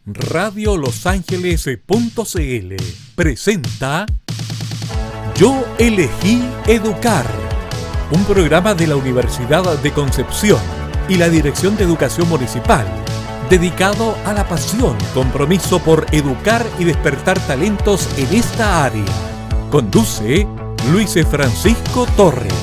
radiolosangeles.cl presenta Yo elegí educar, un programa de la Universidad de Concepción y la Dirección de Educación Municipal, dedicado a la pasión, compromiso por educar y despertar talentos en esta área. Conduce Luis Francisco Torres.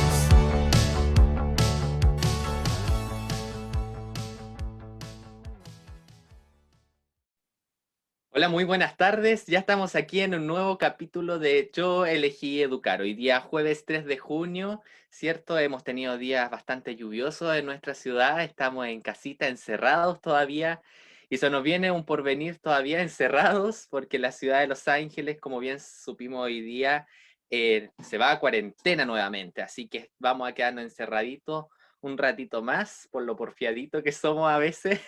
Hola, muy buenas tardes. Ya estamos aquí en un nuevo capítulo de Yo elegí educar. Hoy día jueves 3 de junio, ¿cierto? Hemos tenido días bastante lluviosos en nuestra ciudad. Estamos en casita, encerrados todavía. Y se nos viene un porvenir todavía encerrados porque la ciudad de Los Ángeles, como bien supimos hoy día, se va a cuarentena nuevamente. Así que vamos a quedarnos encerraditos un ratito más, por lo porfiadito que somos a veces,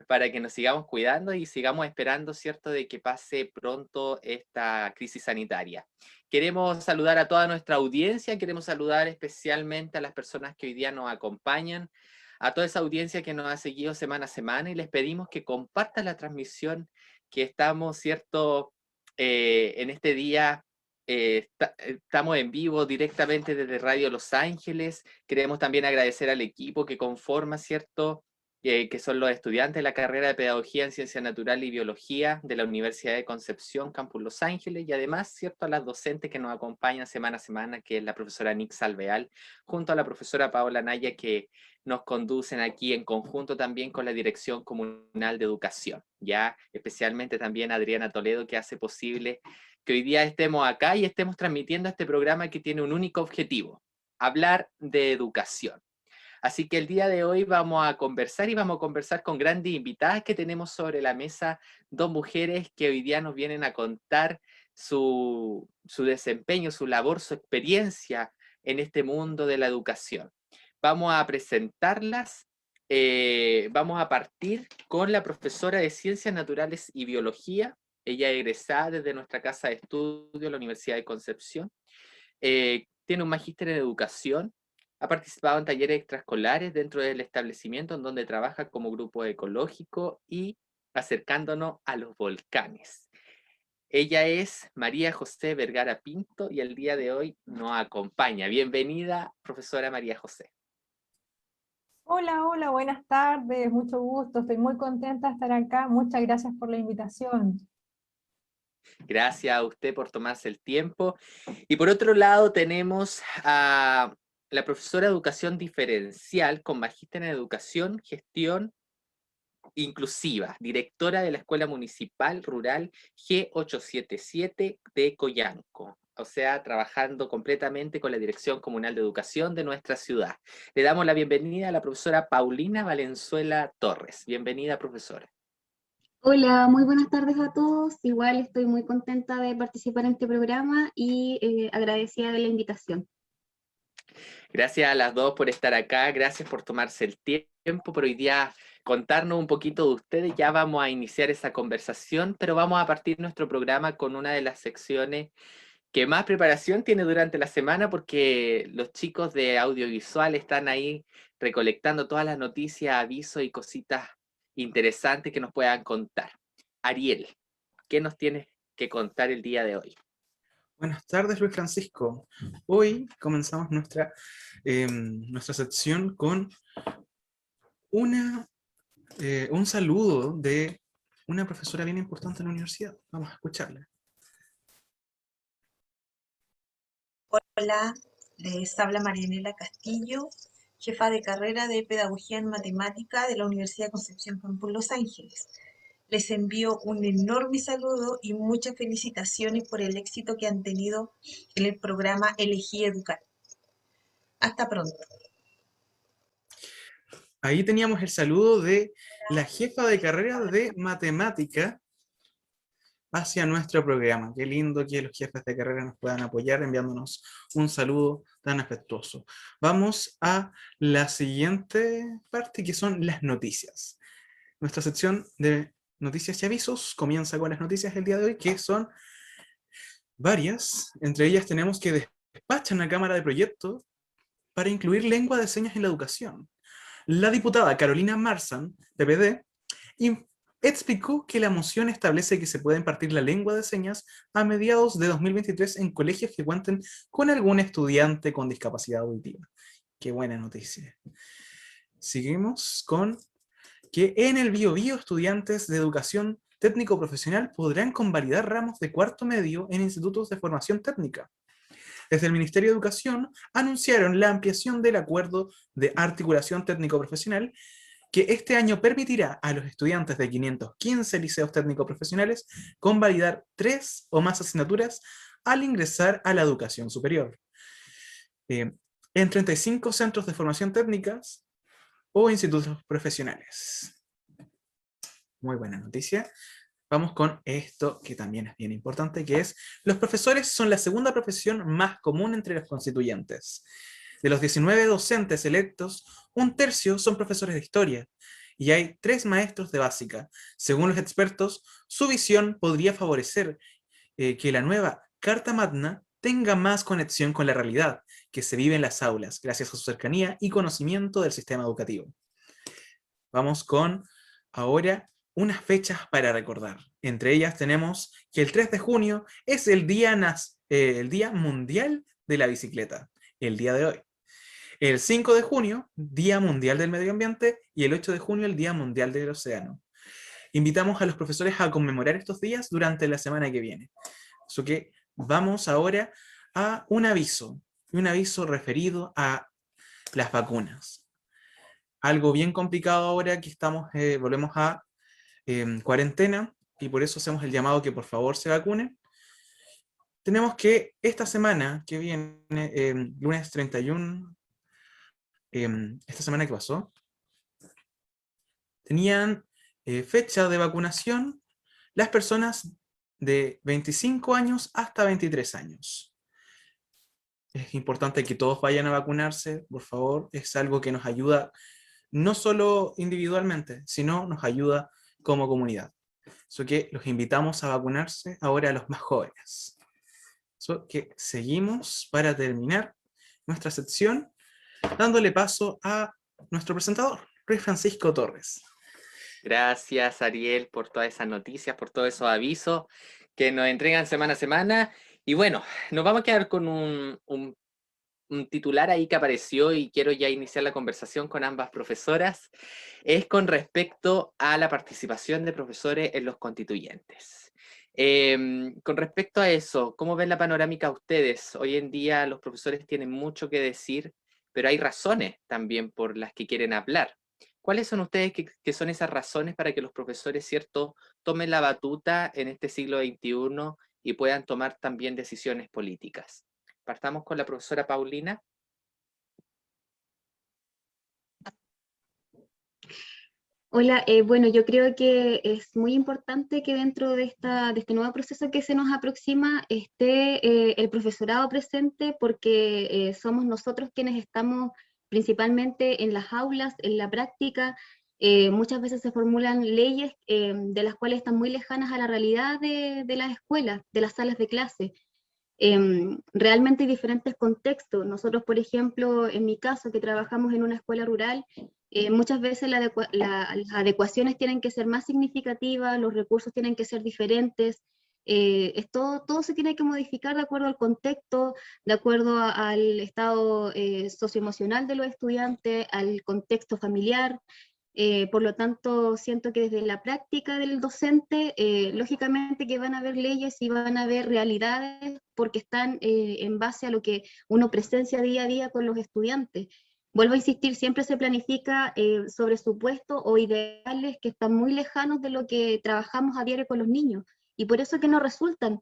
para que nos sigamos cuidando y sigamos esperando, ¿cierto?, de que pase pronto esta crisis sanitaria. Queremos saludar a toda nuestra audiencia, queremos saludar especialmente a las personas que hoy día nos acompañan, a toda esa audiencia que nos ha seguido semana a semana, y les pedimos que compartan la transmisión que estamos, ¿cierto?, en este día. Estamos en vivo directamente desde Radio Los Ángeles. Queremos también agradecer al equipo que conforma, ¿cierto?, que son los estudiantes de la carrera de Pedagogía en Ciencia Natural y Biología de la Universidad de Concepción, Campus Los Ángeles, y además, ¿cierto?, a las docentes que nos acompañan semana a semana, que es la profesora Nix Alveal, junto a la profesora Paola Naya, que nos conducen aquí en conjunto también con la Dirección Comunal de Educación, ya especialmente también Adriana Toledo, que hace posible que hoy día estemos acá y estemos transmitiendo este programa que tiene un único objetivo: hablar de educación. Así que el día de hoy vamos a conversar y vamos a conversar con grandes invitadas que tenemos sobre la mesa, dos mujeres que hoy día nos vienen a contar su desempeño, su labor, su experiencia en este mundo de la educación. Vamos a presentarlas. Vamos a partir con la profesora de Ciencias Naturales y Biología. Ella es egresada desde nuestra casa de estudio, la Universidad de Concepción. Tiene un magíster en educación. Ha participado en talleres extraescolares dentro del establecimiento en donde trabaja como grupo ecológico y acercándonos a los volcanes. Ella es María José Vergara Pinto y el día de hoy nos acompaña. Bienvenida, profesora María José. Hola, hola, buenas tardes, mucho gusto, estoy muy contenta de estar acá, muchas gracias por la invitación. Gracias a usted por tomarse el tiempo. Y por otro lado tenemos a la profesora de Educación Diferencial con magíster en Educación, Gestión Inclusiva, directora de la Escuela Municipal Rural G877 de Coyanco, o sea, trabajando completamente con la Dirección Comunal de Educación de nuestra ciudad. Le damos la bienvenida a la profesora Paulina Valenzuela Torres. Bienvenida, profesora. Hola, muy buenas tardes a todos. Igual estoy muy contenta de participar en este programa y agradecida de la invitación. Gracias a las dos por estar acá, gracias por tomarse el tiempo, por hoy día contarnos un poquito de ustedes. Ya vamos a iniciar esa conversación, pero vamos a partir nuestro programa con una de las secciones que más preparación tiene durante la semana, porque los chicos de audiovisual están ahí recolectando todas las noticias, avisos y cositas interesantes que nos puedan contar. Ariel, ¿qué nos tienes que contar el día de hoy? Buenas tardes, Luis Francisco. Hoy comenzamos nuestra sección con un saludo de una profesora bien importante en la universidad. Vamos a escucharla. Hola, les habla Marianela Castillo, jefa de carrera de Pedagogía en Matemática de la Universidad de Concepción, Campus Los Ángeles. Les envío un enorme saludo y muchas felicitaciones por el éxito que han tenido en el programa Elegí Educar. Hasta pronto. Ahí teníamos el saludo de la jefa de carrera de Matemática hacia nuestro programa. Qué lindo que los jefes de carrera nos puedan apoyar enviándonos un saludo tan afectuoso. Vamos a la siguiente parte, que son las noticias. Nuestra sección de noticias y avisos comienza con las noticias del día de hoy, que son varias. Entre ellas tenemos que despachan la Cámara de Proyectos para incluir lengua de señas en la educación. La diputada Carolina Marzan, PPD, explicó que la moción establece que se puede impartir la lengua de señas a mediados de 2023 en colegios que cuenten con algún estudiante con discapacidad auditiva. Qué buena noticia. Seguimos con que en el Biobío estudiantes de educación técnico-profesional podrán convalidar ramos de cuarto medio en institutos de formación técnica. Desde el Ministerio de Educación anunciaron la ampliación del acuerdo de articulación técnico-profesional que este año permitirá a los estudiantes de 515 liceos técnico-profesionales convalidar 3 o más asignaturas al ingresar a la educación superior. En 35 centros de formación técnicas o institutos profesionales. Muy buena noticia. Vamos con esto que también es bien importante, que es: los profesores son la segunda profesión más común entre los constituyentes. De los 19 docentes electos, un tercio son profesores de historia, y hay 3 maestros de básica. Según los expertos, su visión podría favorecer que la nueva Carta Magna tenga más conexión con la realidad que se vive en las aulas, gracias a su cercanía y conocimiento del sistema educativo. Vamos con, ahora, unas fechas para recordar. Entre ellas tenemos que el 3 de junio es el Día Mundial de la Bicicleta, el día de hoy. El 5 de junio, Día Mundial del Medio Ambiente, y el 8 de junio, el Día Mundial del Océano. Invitamos a los profesores a conmemorar estos días durante la semana que viene. Así que vamos ahora a un aviso referido a las vacunas. Algo bien complicado ahora que volvemos a cuarentena, y por eso hacemos el llamado que por favor se vacunen. Tenemos que esta semana que viene, lunes 31, esta semana que pasó, tenían fecha de vacunación las personas de 25 años hasta 23 años. Es importante que todos vayan a vacunarse, por favor. Es algo que nos ayuda no solo individualmente, sino nos ayuda como comunidad. Así que los invitamos a vacunarse ahora a los más jóvenes. Así que seguimos para terminar nuestra sección, dándole paso a nuestro presentador, Luis Francisco Torres. Gracias, Ariel, por todas esas noticias, por todos esos avisos que nos entregan semana a semana. Y bueno, nos vamos a quedar con un titular ahí que apareció, y quiero ya iniciar la conversación con ambas profesoras. Es con respecto a la participación de profesores en los constituyentes. Con respecto a eso, ¿cómo ven la panorámica ustedes? Hoy en día los profesores tienen mucho que decir, pero hay razones también por las que quieren hablar. ¿Cuáles son ustedes que son esas razones para que los profesores, cierto, tomen la batuta en este siglo XXI y puedan tomar también decisiones políticas? Partamos con la profesora Paulina. Hola, bueno, yo creo que es muy importante que dentro de este nuevo proceso que se nos aproxima esté el profesorado presente, porque somos nosotros quienes estamos principalmente en las aulas, en la práctica. Muchas veces se formulan leyes de las cuales están muy lejanas a la realidad de las escuelas, de las salas de clase. Realmente hay diferentes contextos. Nosotros, por ejemplo, en mi caso, que trabajamos en una escuela rural, muchas veces las adecuaciones tienen que ser más significativas, los recursos tienen que ser diferentes. Todo se tiene que modificar de acuerdo al contexto, de acuerdo al estado socioemocional de los estudiantes, al contexto familiar. Por lo tanto, siento que desde la práctica del docente, lógicamente que van a haber leyes y van a haber realidades, porque están en base a lo que uno presencia día a día con los estudiantes. Vuelvo a insistir, siempre se planifica sobre supuestos o ideales que están muy lejanos de lo que trabajamos a diario con los niños, y por eso que no resultan.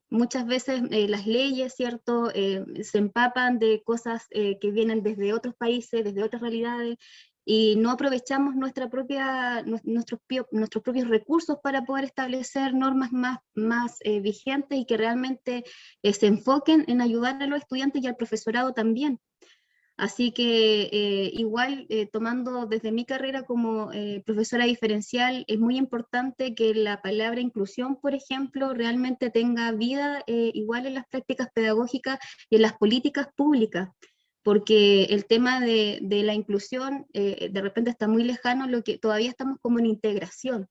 Muchas veces las leyes, ¿cierto?, se empapan de cosas que vienen desde otros países, desde otras realidades, y no aprovechamos nuestros propios recursos para poder establecer normas más vigentes y que realmente se enfoquen en ayudar a los estudiantes y al profesorado también. Así que igual, tomando desde mi carrera como profesora diferencial, es muy importante que la palabra inclusión, por ejemplo, realmente tenga vida igual en las prácticas pedagógicas y en las políticas públicas, porque el tema de la inclusión de repente está muy lejano, lo que todavía estamos como en integración.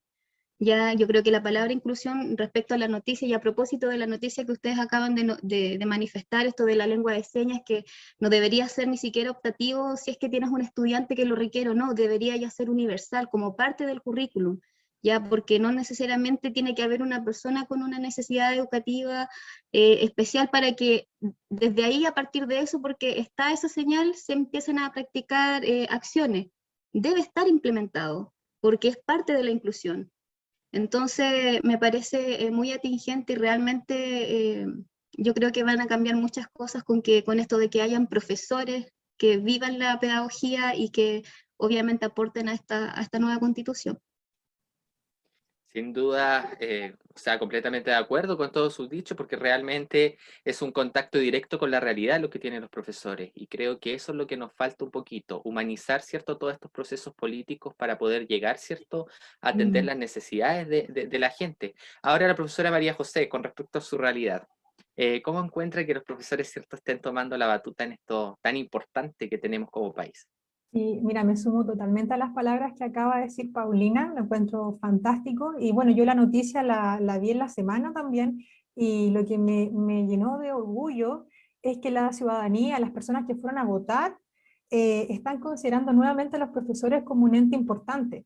Ya yo creo que la palabra inclusión respecto a la noticia, y a propósito de la noticia que ustedes acaban de manifestar, esto de la lengua de señas, que no debería ser ni siquiera optativo si es que tienes un estudiante que lo requiere o no, debería ya ser universal como parte del currículum, ya porque no necesariamente tiene que haber una persona con una necesidad educativa especial para que desde ahí, a partir de eso, porque está esa señal, se empiecen a practicar acciones. Debe estar implementado, porque es parte de la inclusión. Entonces, me parece muy atingente y realmente yo creo que van a cambiar muchas cosas con esto de que hayan profesores que vivan la pedagogía y que obviamente aporten a esta nueva constitución. Sin duda, o sea, completamente de acuerdo con todos sus dichos, porque realmente es un contacto directo con la realidad lo que tienen los profesores, y creo que eso es lo que nos falta un poquito, humanizar, ¿cierto?, todos estos procesos políticos para poder llegar, ¿cierto?, a atender las necesidades de la gente. Ahora la profesora María José, con respecto a su realidad, ¿cómo encuentra que los profesores, ¿cierto?, estén tomando la batuta en esto tan importante que tenemos como país? Y mira, me sumo totalmente a las palabras que acaba de decir Paulina, lo encuentro fantástico. Y bueno, yo la noticia la vi en la semana también, y lo que me llenó de orgullo es que la ciudadanía, las personas que fueron a votar, están considerando nuevamente a los profesores como un ente importante.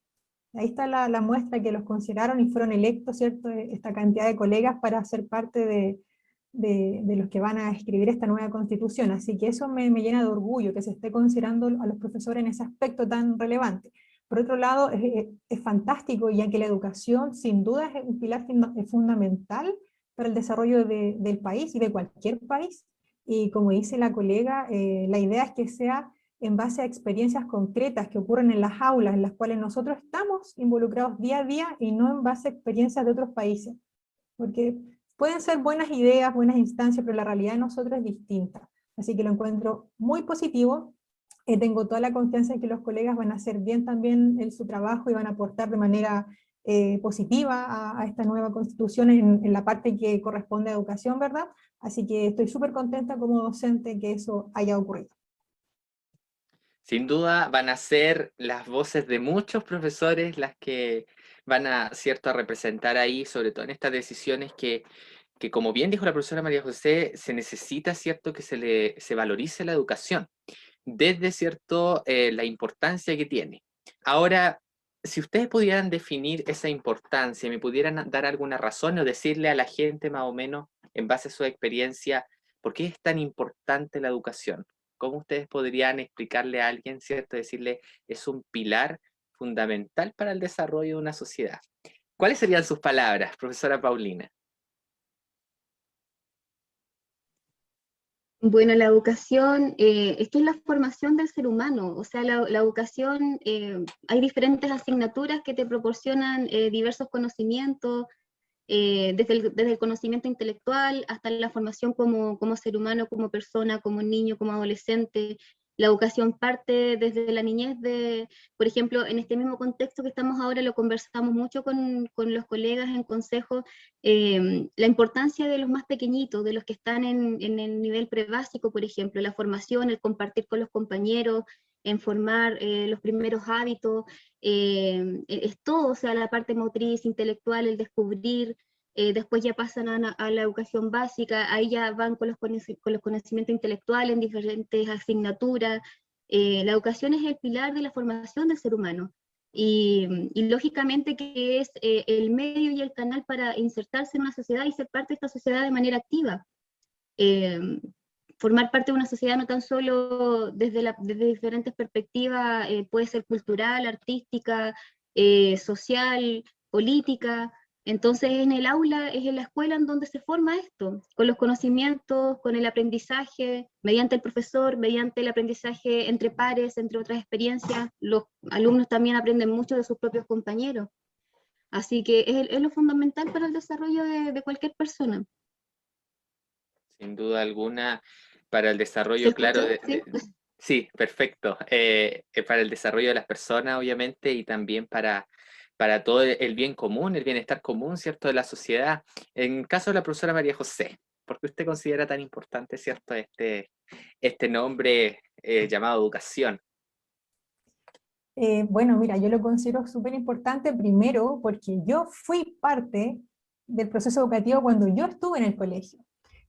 Ahí está la muestra que los consideraron y fueron electos, ¿cierto? Esta cantidad de colegas para ser parte de los que van a escribir esta nueva constitución. Así que eso me llena de orgullo, que se esté considerando a los profesores en ese aspecto tan relevante. Por otro lado, es fantástico, ya que la educación sin duda es un pilar fundamental para el desarrollo del país y de cualquier país. Y como dice la colega, la idea es que sea en base a experiencias concretas que ocurren en las aulas, en las cuales nosotros estamos involucrados día a día, y no en base a experiencias de otros países. Porque pueden ser buenas ideas, buenas instancias, pero la realidad de nosotros es distinta. Así que lo encuentro muy positivo. Tengo toda la confianza en que los colegas van a hacer bien también su trabajo y van a aportar de manera positiva a esta nueva constitución en la parte que corresponde a educación, ¿verdad? Así que estoy súper contenta como docente que eso haya ocurrido. Sin duda van a ser las voces de muchos profesores las que van a, ¿cierto?, a representar ahí, sobre todo en estas decisiones que como bien dijo la profesora María José, se necesita, ¿cierto?, que se valorice la educación, desde, ¿cierto?, la importancia que tiene. Ahora, si ustedes pudieran definir esa importancia, me pudieran dar alguna razón o decirle a la gente más o menos, en base a su experiencia, ¿por qué es tan importante la educación? ¿Cómo ustedes podrían explicarle a alguien, ¿cierto?, decirle, es un pilar fundamental para el desarrollo de una sociedad? ¿Cuáles serían sus palabras, profesora Paulina? Bueno, la educación, esto es la formación del ser humano, o sea, la educación, hay diferentes asignaturas que te proporcionan diversos conocimientos, desde el conocimiento intelectual hasta la formación como ser humano, como persona, como niño, como adolescente. La educación parte desde la niñez por ejemplo, en este mismo contexto que estamos ahora, lo conversamos mucho con los colegas en consejo, la importancia de los más pequeñitos, de los que están en el nivel prebásico, por ejemplo, la formación, el compartir con los compañeros, en formar los primeros hábitos, es todo, o sea, la parte motriz, intelectual, el descubrir, después ya pasan a la educación básica, ahí ya van con los conocimientos intelectuales en diferentes asignaturas. La educación es el pilar de la formación del ser humano, y lógicamente que es el medio y el canal para insertarse en una sociedad y ser parte de esta sociedad de manera activa. Formar parte de una sociedad no tan solo desde diferentes perspectivas, puede ser cultural, artística, social, política. Entonces en el aula, es en la escuela en donde se forma esto, con los conocimientos, con el aprendizaje, mediante el profesor, mediante el aprendizaje entre pares, entre otras experiencias. Los alumnos también aprenden mucho de sus propios compañeros. Así que es lo fundamental para el desarrollo de cualquier persona. Sin duda alguna, para el ¿Se desarrollo, claro, escucha? ¿Sí? sí, perfecto. Para el desarrollo de las personas, obviamente, y también para todo el bien común, el bienestar común, ¿cierto?, de la sociedad. En caso de la profesora María José, ¿Por qué usted considera tan importante, cierto, este nombre llamado educación? Bueno, mira, yo lo considero súper importante primero porque yo fui parte del proceso educativo cuando yo estuve en el colegio.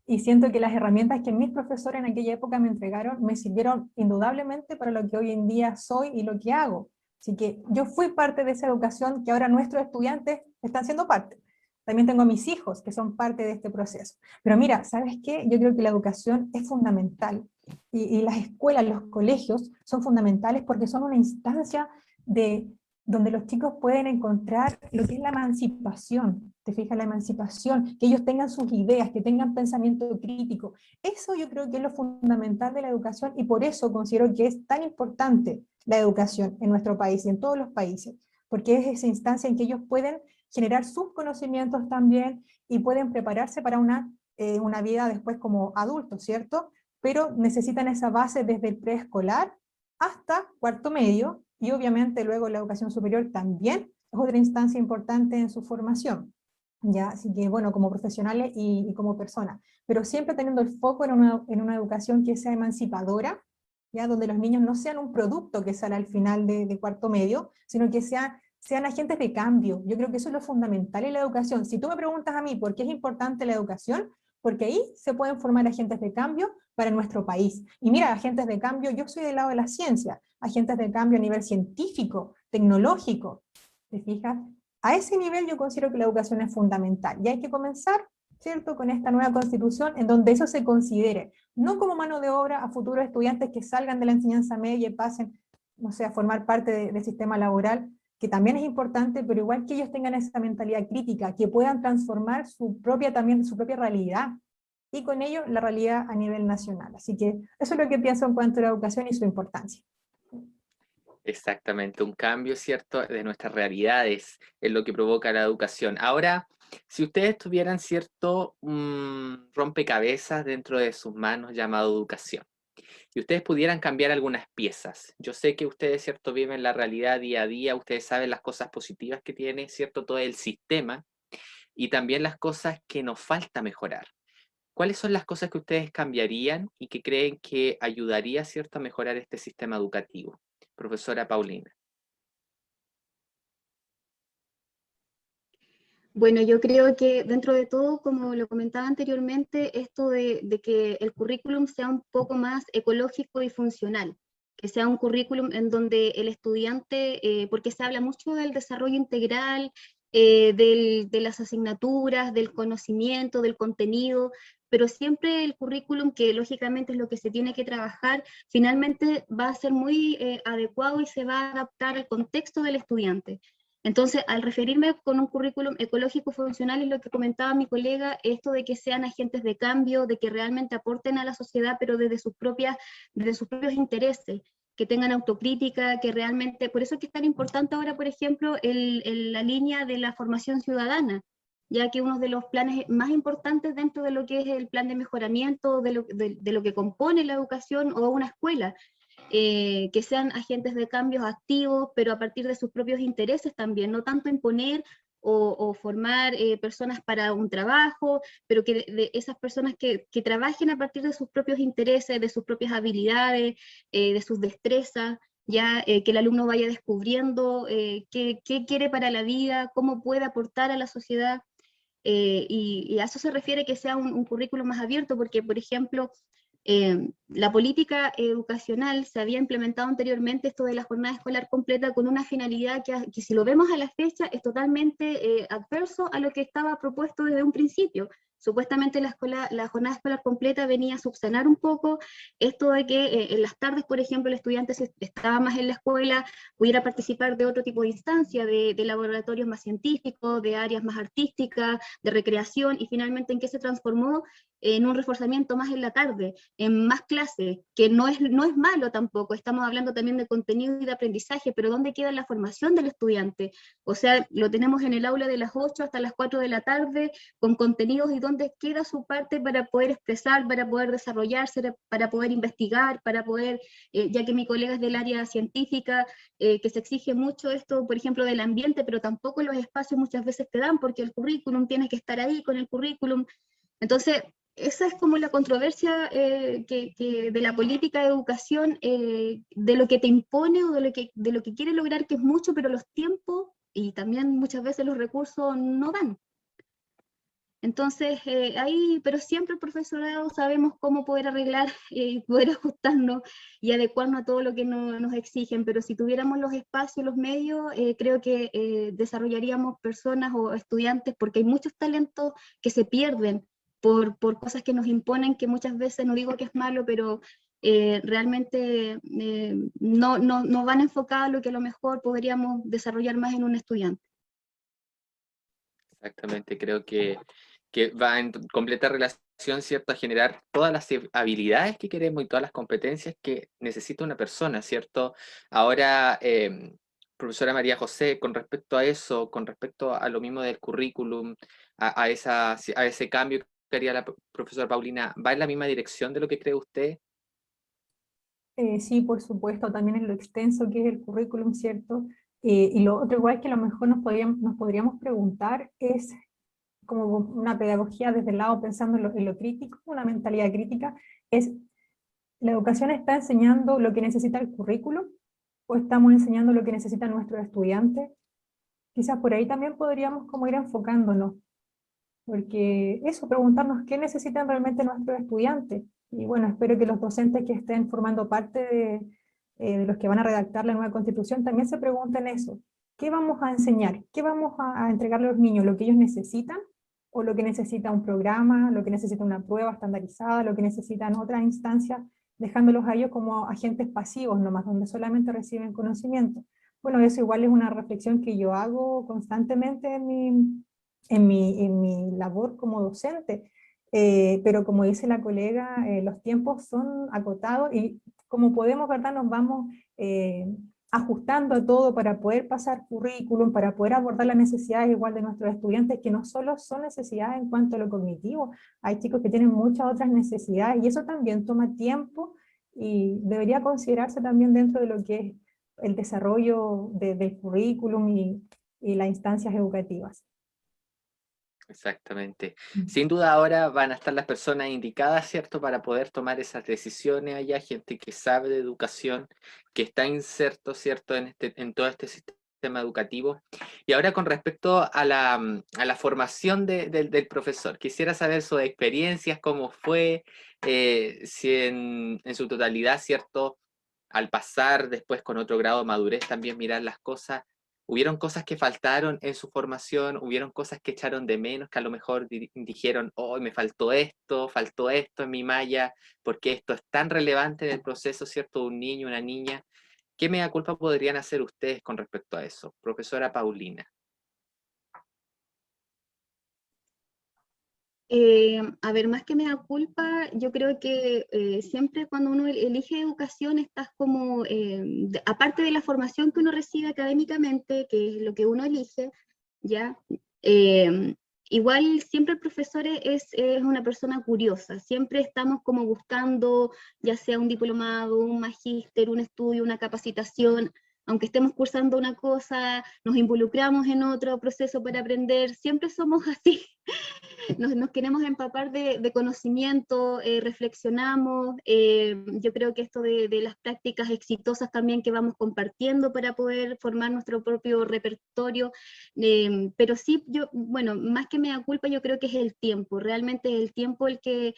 Y siento que las herramientas que mis profesores en aquella época me entregaron me sirvieron indudablemente para lo que hoy en día soy y lo que hago. Así que yo fui parte de esa educación que ahora nuestros estudiantes están siendo parte. También tengo a mis hijos que son parte de este proceso. Pero mira, ¿sabes qué? Yo creo que la educación es fundamental. Y las escuelas, los colegios son fundamentales porque son una instancia donde los chicos pueden encontrar lo que es la emancipación. ¿Te fijas? La emancipación, que ellos tengan sus ideas, que tengan pensamiento crítico. Eso yo creo que es lo fundamental de la educación y por eso considero que es tan importante la educación en nuestro país y en todos los países, porque es esa instancia en que ellos pueden generar sus conocimientos también y pueden prepararse para una vida después como adultos, ¿cierto? Pero necesitan esa base desde el preescolar hasta cuarto medio, y obviamente luego la educación superior también es otra instancia importante en su formación, ¿ya? Así que bueno, como profesionales y como personas, pero siempre teniendo el foco en una educación que sea emancipadora, ¿ya? Donde los niños no sean un producto que sale al final de cuarto medio, sino que sean agentes de cambio. Yo creo que eso es lo fundamental en la educación. Si tú me preguntas a mí por qué es importante la educación, porque ahí se pueden formar agentes de cambio para nuestro país. Y mira, agentes de cambio, yo soy del lado de la ciencia, agentes de cambio a nivel científico, tecnológico, ¿te fijas? A ese nivel yo considero que la educación es fundamental, y hay que comenzar, ¿cierto?, con esta nueva constitución, en donde eso se considere, no como mano de obra a futuros estudiantes que salgan de la enseñanza media y pasen, no sé, a formar parte del sistema laboral, que también es importante, pero igual que ellos tengan esa mentalidad crítica, que puedan transformar su propia realidad, y con ello la realidad a nivel nacional. Así que eso es lo que pienso en cuanto a la educación y su importancia. Exactamente, un cambio, ¿cierto?, de nuestras realidades es lo que provoca la educación. Ahora, si ustedes tuvieran cierto rompecabezas dentro de sus manos llamado educación, y ustedes pudieran cambiar algunas piezas, yo sé que ustedes, ¿cierto?, viven la realidad día a día, ustedes saben las cosas positivas que tiene, ¿cierto?, todo el sistema, y también las cosas que nos falta mejorar. ¿Cuáles son las cosas que ustedes cambiarían y que creen que ayudaría, ¿cierto?, a mejorar este sistema educativo? Profesora Paulina. Bueno, yo creo que dentro de todo, como lo comentaba anteriormente, esto de que el currículum sea un poco más ecológico y funcional, que sea un currículum en donde el estudiante, porque se habla mucho del desarrollo integral, de las asignaturas, del conocimiento, del contenido, pero siempre el currículum, que lógicamente es lo que se tiene que trabajar, finalmente va a ser muy adecuado y se va a adaptar al contexto del estudiante. Entonces, al referirme con un currículum ecológico funcional, es lo que comentaba mi colega, esto de que sean agentes de cambio, de que realmente aporten a la sociedad, pero desde sus propios intereses, que tengan autocrítica, que realmente, por eso es que es tan importante ahora, por ejemplo, la línea de la formación ciudadana, ya que uno de los planes más importantes dentro de lo que es el plan de mejoramiento de lo que compone la educación o una escuela, que sean agentes de cambios activos, pero a partir de sus propios intereses también, no tanto imponer o formar personas para un trabajo, pero que de esas personas que trabajen a partir de sus propios intereses, de sus propias habilidades, de sus destrezas, ya que el alumno vaya descubriendo qué quiere para la vida, cómo puede aportar a la sociedad, y a eso se refiere que sea un currículum más abierto, porque, por ejemplo, la política educacional se había implementado anteriormente, esto de la jornada escolar completa, con una finalidad que si lo vemos a la fecha es totalmente adverso a lo que estaba propuesto desde un principio. Supuestamente la jornada escolar completa venía a subsanar un poco esto de que en las tardes, por ejemplo, el estudiante, si estaba más en la escuela, pudiera participar de otro tipo de instancia, de laboratorios más científicos, de áreas más artísticas, de recreación, y finalmente en qué se transformó, en un reforzamiento más en la tarde, en más clases, que no es malo tampoco, estamos hablando también de contenido y de aprendizaje, pero ¿dónde queda la formación del estudiante? O sea, lo tenemos en el aula de las 8 hasta las 4 de la tarde, con contenidos, y ¿dónde queda su parte para poder expresar, para poder desarrollarse, para poder investigar, para poder, ya que mi colega es del área científica, que se exige mucho esto, por ejemplo, del ambiente, pero tampoco los espacios muchas veces te dan, porque el currículum, tienes que estar ahí con el currículum. Entonces, esa es como la controversia de la política de educación, de lo que te impone o de lo que quiere lograr, que es mucho, pero los tiempos y también muchas veces los recursos no dan. Entonces, ahí, pero siempre el profesorado sabemos cómo poder arreglar y poder ajustarnos y adecuarnos a todo lo que nos exigen, pero si tuviéramos los espacios, los medios, creo que desarrollaríamos personas o estudiantes, porque hay muchos talentos que se pierden por cosas que nos imponen, que muchas veces, no digo que es malo, pero realmente no van enfocados a lo que a lo mejor podríamos desarrollar más en un estudiante. Exactamente, creo que va en completa relación, ¿cierto?, a generar todas las habilidades que queremos y todas las competencias que necesita una persona, ¿cierto? Ahora, profesora María José, con respecto a eso, con respecto a lo mismo del currículum, a ese cambio que haría la profesora Paulina, ¿va en la misma dirección de lo que cree usted? Sí, por supuesto, también en lo extenso que es el currículum, ¿cierto? Y lo otro igual que a lo mejor nos podríamos preguntar es como una pedagogía desde el lado pensando en lo crítico, una mentalidad crítica, es ¿la educación está enseñando lo que necesita el currículum o estamos enseñando lo que necesitan nuestros estudiantes? Quizás por ahí también podríamos como ir enfocándonos, porque eso, preguntarnos qué necesitan realmente nuestros estudiantes. Y bueno, espero que los docentes que estén formando parte de los que van a redactar la nueva constitución también se pregunten eso. ¿Qué vamos a enseñar? ¿Qué vamos a entregarle a los niños? ¿Lo que ellos necesitan? ¿O lo que necesita un programa? ¿Lo que necesita una prueba estandarizada? ¿Lo que necesitan otras instancias? Dejándolos a ellos como agentes pasivos nomás, donde solamente reciben conocimiento. Bueno, eso igual es una reflexión que yo hago constantemente en mi labor como docente, pero como dice la colega, los tiempos son acotados y como podemos, ¿verdad? Nos vamos ajustando a todo para poder pasar currículum, para poder abordar las necesidades igual de nuestros estudiantes, que no solo son necesidades en cuanto a lo cognitivo, hay chicos que tienen muchas otras necesidades y eso también toma tiempo y debería considerarse también dentro de lo que es el desarrollo del currículum y las instancias educativas. Exactamente. Sin duda ahora van a estar las personas indicadas, ¿cierto?, para poder tomar esas decisiones allá, gente que sabe de educación, que está inserto, ¿cierto?, en todo este sistema educativo. Y ahora con respecto a la formación del profesor, quisiera saber sus experiencias, cómo fue, si en su totalidad, ¿cierto?, al pasar después con otro grado de madurez también mirar las cosas. ¿Hubieron cosas que faltaron en su formación? ¿Hubieron cosas que echaron de menos, que a lo mejor dijeron, oh, me faltó esto en mi malla, porque esto es tan relevante en el proceso, ¿cierto?, de un niño, una niña? ¿Qué mea culpa podrían hacer ustedes con respecto a eso? Profesora Paulina. A ver, más que me da culpa, yo creo que siempre cuando uno elige educación estás como, aparte de la formación que uno recibe académicamente, que es lo que uno elige, ¿ya? Igual siempre el profesor es una persona curiosa, siempre estamos como buscando, ya sea un diplomado, un magíster, un estudio, una capacitación, aunque estemos cursando una cosa, nos involucramos en otro proceso para aprender, siempre somos así. Nos queremos empapar de conocimiento, reflexionamos, yo creo que esto de las prácticas exitosas también que vamos compartiendo para poder formar nuestro propio repertorio, pero sí, bueno, más que me da culpa, yo creo que es el tiempo, realmente es el tiempo el que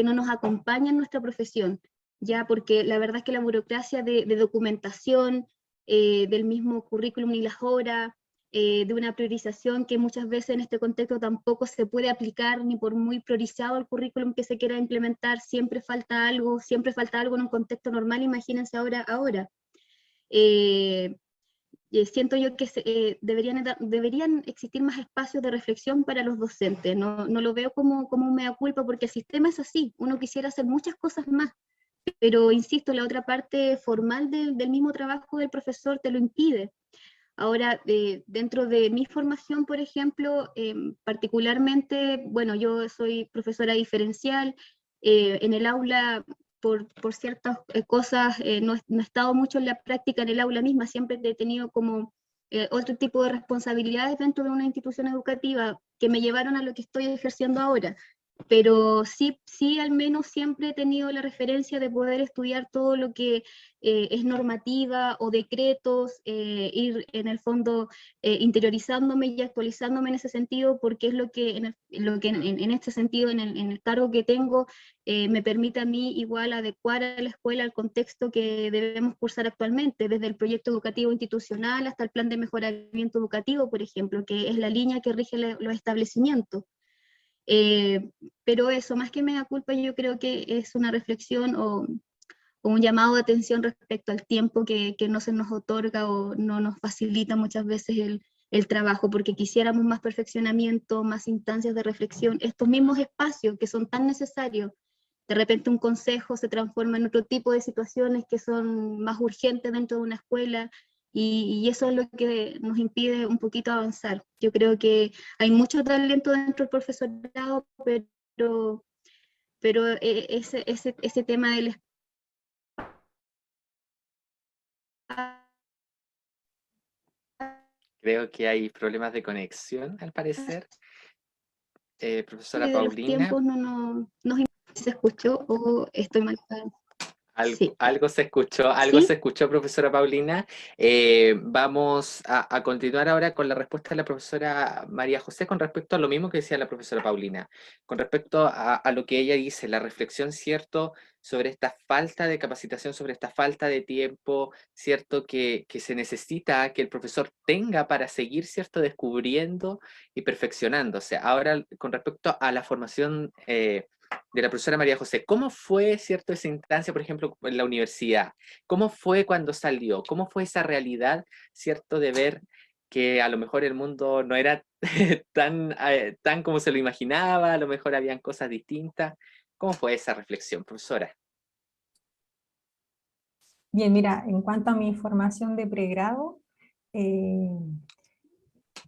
no nos acompaña en nuestra profesión, ya, porque la verdad es que la burocracia de documentación, del mismo currículum y las horas, de una priorización que muchas veces en este contexto tampoco se puede aplicar ni por muy priorizado el currículum que se quiera implementar, siempre falta algo en un contexto normal, imagínense ahora. Siento yo que deberían existir más espacios de reflexión para los docentes, no lo veo como un mea culpa porque el sistema es así, uno quisiera hacer muchas cosas más, pero insisto, la otra parte formal del mismo trabajo del profesor te lo impide. Ahora, dentro de mi formación, por ejemplo, particularmente, bueno, yo soy profesora diferencial, en el aula, por ciertas cosas, no he estado mucho en la práctica en el aula misma, siempre he tenido como otro tipo de responsabilidades dentro de una institución educativa que me llevaron a lo que estoy ejerciendo ahora. pero sí, sí al menos siempre he tenido la referencia de poder estudiar todo lo que es normativa o decretos, ir en el fondo interiorizándome y actualizándome en ese sentido, porque es lo que en este sentido, en el cargo que tengo, me permite a mí igual adecuar a la escuela al contexto que debemos cursar actualmente, desde el proyecto educativo institucional hasta el plan de mejoramiento educativo, por ejemplo, que es la línea que rige los establecimientos. Pero eso, más que mea culpa, yo creo que es una reflexión o un llamado de atención respecto al tiempo que no se nos otorga o no nos facilita muchas veces el trabajo, porque quisiéramos más perfeccionamiento, más instancias de reflexión, estos mismos espacios que son tan necesarios. De repente un consejo se transforma en otro tipo de situaciones que son más urgentes dentro de una escuela, y eso es lo que nos impide un poquito avanzar. Yo creo que hay mucho talento dentro del profesorado, pero ese tema del espacio, Creo que hay problemas de conexión, al parecer. Profesora de los Paulina, tiempos no nos se escuchó o estoy mal. Sí, algo sí, se escuchó, profesora Paulina. Vamos a continuar ahora con la respuesta de la profesora María José con respecto a lo mismo que decía la profesora Paulina, con respecto a lo que ella dice, la reflexión, ¿cierto?, sobre esta falta de capacitación, sobre esta falta de tiempo, ¿cierto?, que se necesita que el profesor tenga para seguir, ¿cierto?, descubriendo y perfeccionándose. Ahora, con respecto a la formación de la profesora María José, ¿cómo fue, cierto, esa instancia, por ejemplo, en la universidad? ¿Cómo fue cuando salió? ¿Cómo fue esa realidad, cierto, de ver que a lo mejor el mundo no era tan como se lo imaginaba, a lo mejor habían cosas distintas? ¿Cómo fue esa reflexión, profesora? Bien, mira, en cuanto a mi formación de pregrado, eh,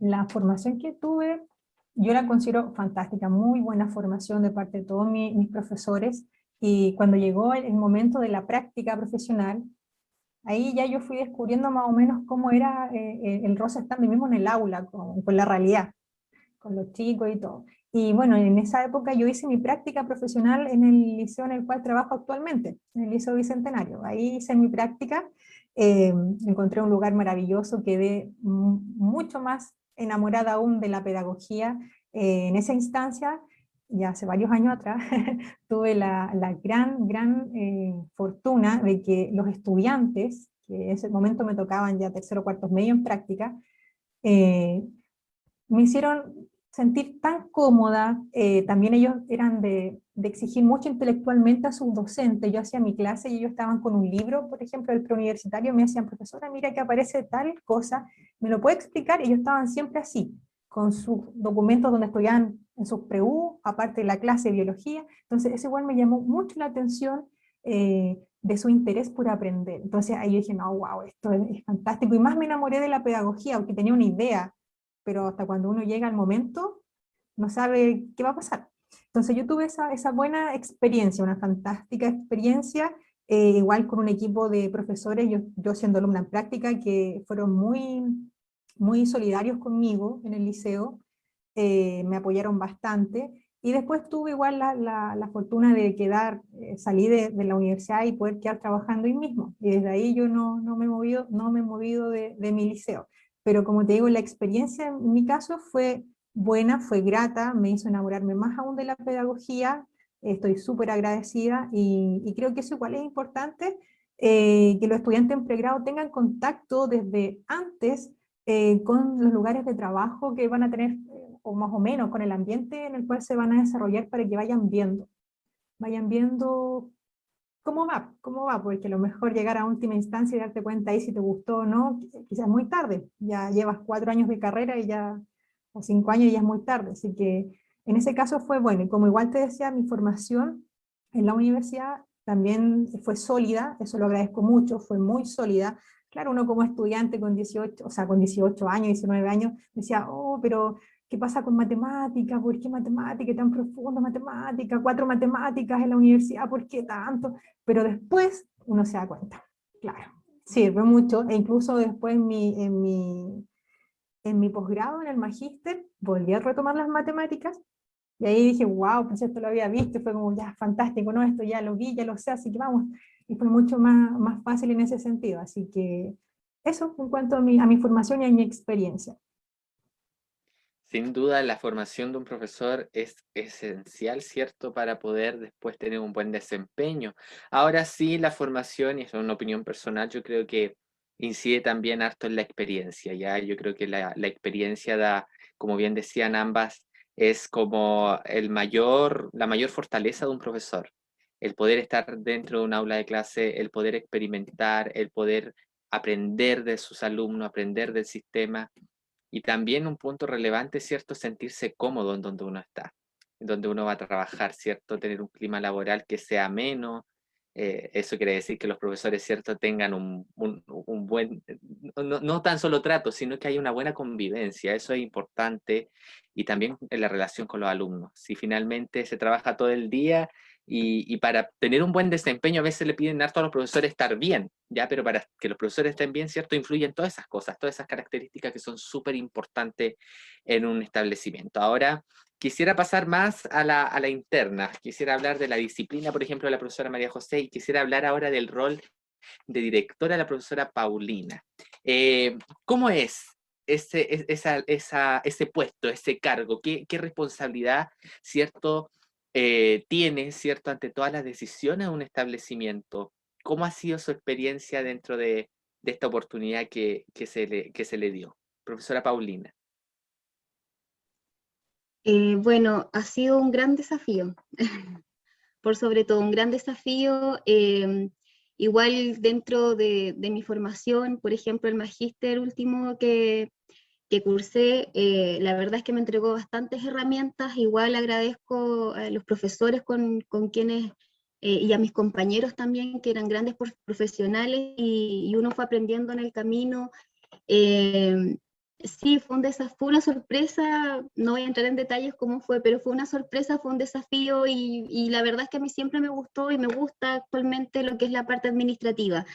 la formación que tuve, yo la considero fantástica, muy buena formación de parte de todos mis profesores, y cuando llegó el momento de la práctica profesional, ahí ya yo fui descubriendo más o menos cómo era el roce estando mismo en el aula, con la realidad, con los chicos y todo. Y bueno, en esa época yo hice mi práctica profesional en el liceo en el cual trabajo actualmente, en el Liceo Bicentenario. Ahí hice mi práctica, encontré un lugar maravilloso, quedé mucho más enamorada aún de la pedagogía. En esa instancia, ya hace varios años atrás, tuve la gran fortuna de que los estudiantes, que en ese momento me tocaban ya tercero o cuartos medio en práctica, eh, me hicieron sentir tan cómoda. También ellos eran de exigir mucho intelectualmente a sus docentes. Yo hacía mi clase y ellos estaban con un libro, por ejemplo, del preuniversitario, me decían, profesora, mira que aparece tal cosa, ¿me lo puede explicar? Y ellos estaban siempre así, con sus documentos donde estudiaban en sus pre-U, aparte de la clase de biología. Entonces eso igual me llamó mucho la atención, de su interés por aprender. Entonces ahí yo dije, no, wow, esto es fantástico. Y más me enamoré de la pedagogía, porque tenía una idea, pero hasta cuando uno llega al momento, no sabe qué va a pasar. Entonces yo tuve esa buena experiencia, una fantástica experiencia, igual con un equipo de profesores, yo siendo alumna en práctica, que fueron muy solidarios conmigo en el liceo, me apoyaron bastante, y después tuve igual la fortuna de quedar, salí de la universidad y poder quedar trabajando ahí mismo, y desde ahí yo no me he movido de mi liceo. Pero como te digo, la experiencia en mi caso fue buena, fue grata, me hizo enamorarme más aún de la pedagogía, estoy súper agradecida, y creo que eso igual es importante, que los estudiantes en pregrado tengan contacto desde antes, con los lugares de trabajo que van a tener, o más o menos con el ambiente en el cual se van a desarrollar, para que vayan viendo cómo va, porque a lo mejor llegar a última instancia y darte cuenta ahí si te gustó o no, quizás es muy tarde, ya llevas 4 años de carrera y ya, o 5 años y ya es muy tarde, así que en ese caso fue bueno, y como igual te decía, mi formación en la universidad también fue sólida, eso lo agradezco mucho, fue muy sólida. Claro, uno como estudiante con 18, o sea, con 18 años, 19 años, decía, oh, pero ¿qué pasa con matemáticas? ¿Por qué matemáticas tan profundo? Matemáticas, 4 matemáticas en la universidad, ¿por qué tanto? Pero después uno se da cuenta, claro, sirve mucho, e incluso después en mi posgrado, en el magíster, volví a retomar las matemáticas, Y ahí dije, wow, pues esto lo había visto, y fue como, ya, fantástico, ¿no? Esto ya lo vi, ya lo sé, así que vamos. Y fue mucho más fácil en ese sentido. Así que eso en cuanto a mi formación y a mi experiencia. Sin duda, la formación de un profesor es esencial, ¿cierto?, para poder después tener un buen desempeño. Ahora sí, la formación, y eso es una opinión personal, yo creo que incide también harto en la experiencia, ¿ya? Yo creo que la experiencia da, como bien decían ambas, es como la mayor fortaleza de un profesor. El poder estar dentro de un aula de clase, el poder experimentar, el poder aprender de sus alumnos, aprender del sistema. Y también un punto relevante, ¿cierto? Sentirse cómodo en donde uno está, en donde uno va a trabajar, ¿cierto? Tener un clima laboral que sea ameno. Eso quiere decir que los profesores, ¿cierto?, tengan un buen, no tan solo trato, sino que hay una buena convivencia. Eso es importante. Y también en la relación con los alumnos. Si finalmente se trabaja todo el día y para tener un buen desempeño a veces le piden harto a los profesores estar bien, ¿ya? Pero para que los profesores estén bien, ¿cierto? Influyen todas esas cosas, todas esas características que son súper importantes en un establecimiento. Ahora, quisiera pasar más a la interna. Quisiera hablar de la disciplina, por ejemplo, de la profesora María José, y quisiera hablar ahora del rol de directora de la profesora Paulina. ¿Cómo es ese puesto, ese cargo? ¿Qué responsabilidad, ¿cierto? Tiene, ¿cierto?, ante todas las decisiones de un establecimiento. ¿Cómo ha sido su experiencia dentro de esta oportunidad que se le dio? Profesora Paulina. Bueno, ha sido un gran desafío, por sobre todo un gran desafío. Igual dentro de mi formación, por ejemplo, el magíster último que cursé, la verdad es que me entregó bastantes herramientas. Igual agradezco a los profesores con quienes, y a mis compañeros también, que eran grandes profesionales, y uno fue aprendiendo en el camino. Eh, sí, fue una sorpresa, no voy a entrar en detalles cómo fue, pero fue una sorpresa, fue un desafío, y la verdad es que a mí siempre me gustó y me gusta actualmente lo que es la parte administrativa.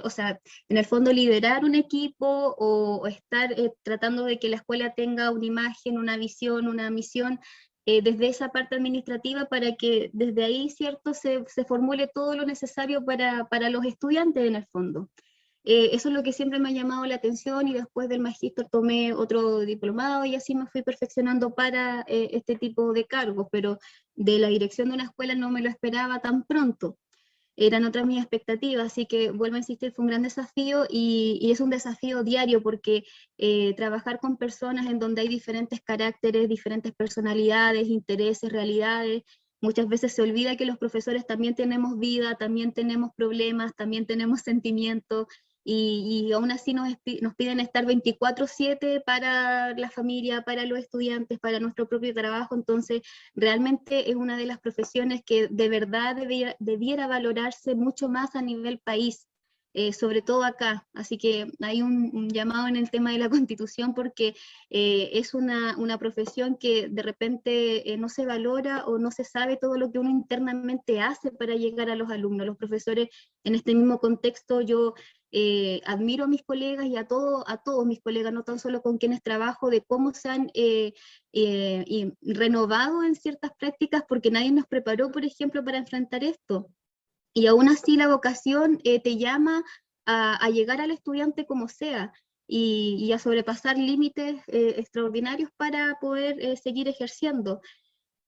O sea, en el fondo liderar un equipo o estar tratando de que la escuela tenga una imagen, una visión, una misión, desde esa parte administrativa, para que desde ahí, ¿cierto?, se formule todo lo necesario para los estudiantes en el fondo. Eso es lo que siempre me ha llamado la atención, y después del magíster tomé otro diplomado y así me fui perfeccionando para este tipo de cargos, pero de la dirección de una escuela no me lo esperaba tan pronto. Eran otras mis expectativas, así que vuelvo a insistir, fue un gran desafío, y es un desafío diario, porque trabajar con personas en donde hay diferentes caracteres, diferentes personalidades, intereses, realidades, muchas veces se olvida que los profesores también tenemos vida, también tenemos problemas, también tenemos sentimientos, y aún así nos piden estar 24/7 para la familia, para los estudiantes, para nuestro propio trabajo. Entonces realmente es una de las profesiones que de verdad debiera valorarse mucho más a nivel país, sobre todo acá. Así que hay un llamado en el tema de la Constitución, porque es una profesión que de repente no se valora, o no se sabe todo lo que uno internamente hace para llegar a los alumnos. Los profesores, en este mismo contexto, yo admiro a mis colegas y a todos mis colegas, no tan solo con quienes trabajo, de cómo se han y renovado en ciertas prácticas, porque nadie nos preparó, por ejemplo, para enfrentar esto. Y aún así la vocación te llama a llegar al estudiante como sea, y a sobrepasar límites extraordinarios para poder seguir ejerciendo.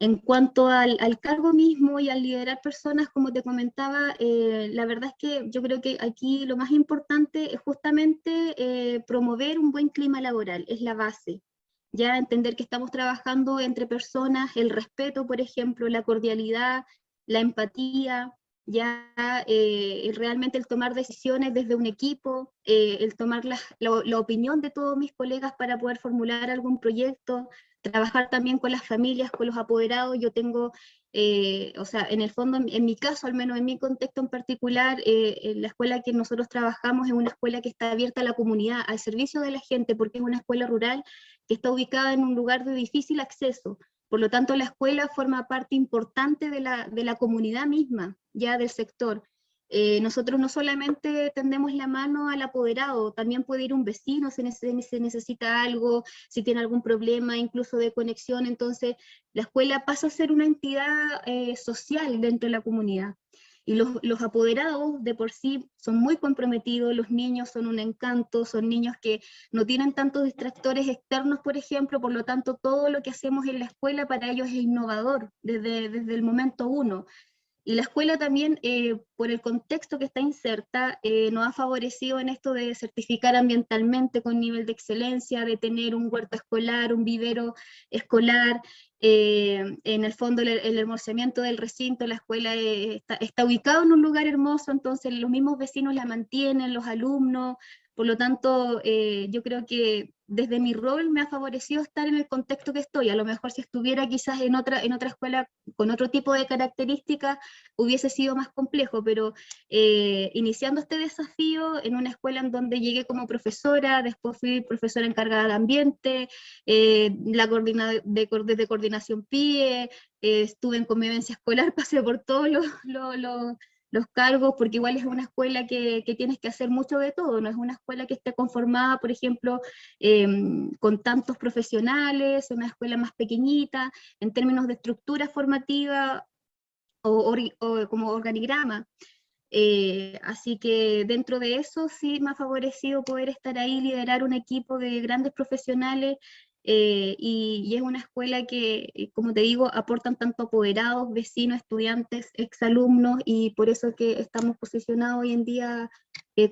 En cuanto al cargo mismo y al liderar personas, como te comentaba, la verdad es que yo creo que aquí lo más importante es justamente promover un buen clima laboral, es la base. Ya entender que estamos trabajando entre personas, el respeto, por ejemplo, la cordialidad, la empatía, ya realmente el tomar decisiones desde un equipo, el tomar la opinión de todos mis colegas para poder formular algún proyecto, trabajar también con las familias, con los apoderados. Yo tengo, o sea, en el fondo, en mi caso, al menos en mi contexto en particular, en la escuela que nosotros trabajamos es una escuela que está abierta a la comunidad, al servicio de la gente, porque es una escuela rural que está ubicada en un lugar de difícil acceso. Por lo tanto, la escuela forma parte importante de la comunidad misma, ya del sector. nosotros no solamente tendemos la mano al apoderado, también puede ir un vecino si se necesita algo, si tiene algún problema incluso de conexión. Entonces la escuela pasa a ser una entidad social dentro de la comunidad. Y los apoderados de por sí son muy comprometidos, los niños son un encanto, son niños que no tienen tantos distractores externos, por ejemplo, por lo tanto todo lo que hacemos en la escuela para ellos es innovador desde el momento uno. Y la escuela también, por el contexto que está inserta, nos ha favorecido en esto de certificar ambientalmente con nivel de excelencia, de tener un huerto escolar, un vivero escolar. En el fondo, el hermosamiento del recinto, la escuela está ubicado en un lugar hermoso, entonces los mismos vecinos la mantienen, los alumnos. Por lo tanto, yo creo que desde mi rol me ha favorecido estar en el contexto que estoy. A lo mejor si estuviera quizás en otra escuela con otro tipo de características, hubiese sido más complejo, pero iniciando este desafío en una escuela en donde llegué como profesora, después fui profesora encargada de ambiente, de coordinación PIE, estuve en convivencia escolar, pasé por todos los cargos, porque igual es una escuela que tienes que hacer mucho de todo, no es una escuela que esté conformada, por ejemplo, con tantos profesionales, una escuela más pequeñita, en términos de estructura formativa o como organigrama. Así que dentro de eso sí me ha favorecido poder estar ahí, liderar un equipo de grandes profesionales, y es una escuela que, como te digo, aportan tanto apoderados, vecinos, estudiantes, exalumnos, y por eso es que estamos posicionados hoy en día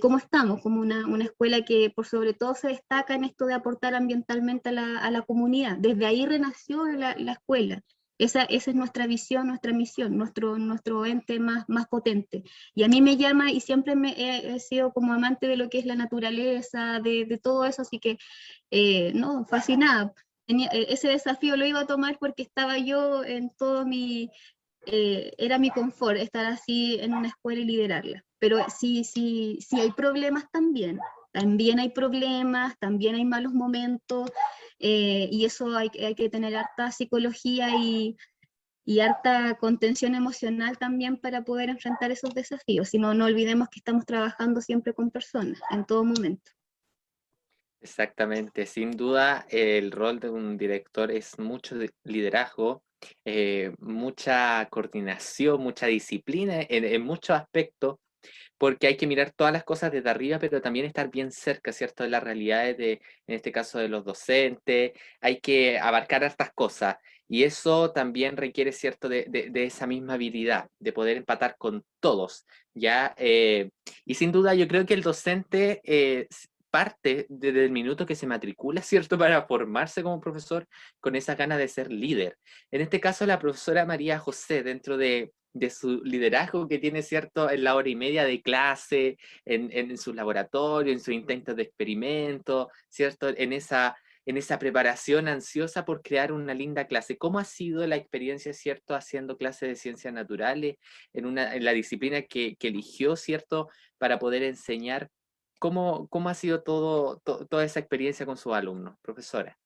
como estamos, como una escuela que por sobre todo se destaca en esto de aportar ambientalmente a la comunidad. Desde ahí renació la escuela. Esa es nuestra visión, nuestra misión, nuestro ente más potente. Y a mí me llama, y siempre he sido como amante de lo que es la naturaleza, de todo eso, así que, no, fascinada. Ese desafío lo iba a tomar porque estaba yo en todo era mi confort estar así en una escuela y liderarla. Pero sí hay problemas también. También hay problemas, también hay malos momentos, y eso hay que tener harta psicología y harta contención emocional también para poder enfrentar esos desafíos. Si no, no olvidemos que estamos trabajando siempre con personas, en todo momento. Exactamente, sin duda el rol de un director es mucho liderazgo, mucha coordinación, mucha disciplina en muchos aspectos, porque hay que mirar todas las cosas desde arriba, pero también estar bien cerca, ¿cierto?, de las realidades en este caso, de los docentes. Hay que abarcar estas cosas, y eso también requiere, ¿cierto?, de esa misma habilidad, de poder empatar con todos, ¿ya? Y sin duda yo creo que el docente parte desde el minuto que se matricula, ¿cierto?, para formarse como profesor con esa ganas de ser líder. En este caso, la profesora María José, dentro de su liderazgo que tiene, ¿cierto?, en la hora y media de clase, en sus laboratorios, en sus intentos de experimento, ¿cierto?, en esa preparación ansiosa por crear una linda clase. ¿Cómo ha sido la experiencia, ¿cierto?, haciendo clases de ciencias naturales en la disciplina que eligió, ¿cierto?, para poder enseñar? ¿Cómo ha sido toda esa experiencia con sus alumnos, profesora?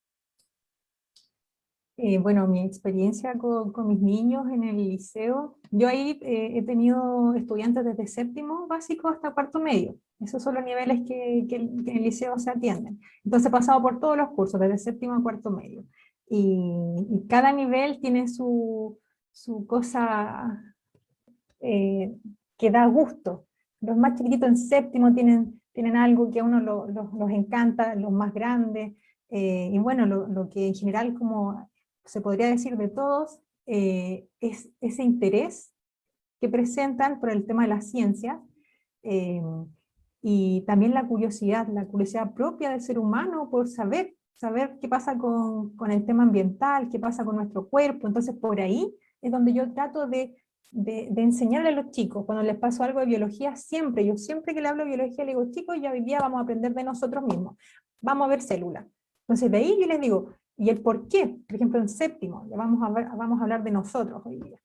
Bueno, mi experiencia con mis niños en el liceo, yo ahí he tenido estudiantes desde séptimo básico hasta cuarto medio. Esos son los niveles que en el liceo se atienden. Entonces he pasado por todos los cursos, desde séptimo a cuarto medio. Y cada nivel tiene su cosa que da gusto. Los más chiquititos en séptimo tienen algo que a uno los encanta, los más grandes. Y bueno, lo que en general, como se podría decir de todos, es ese interés que presentan por el tema de la ciencia, y también la curiosidad propia del ser humano por saber qué pasa con el tema ambiental, qué pasa con nuestro cuerpo. Entonces por ahí es donde yo trato de enseñarle a los chicos. Cuando les paso algo de biología, yo siempre que le hablo de biología le digo, chicos, ya hoy día vamos a aprender de nosotros mismos, vamos a ver células. Entonces de ahí yo les digo, ¿y el por qué? Por ejemplo, en séptimo, ya vamos a hablar de nosotros hoy día.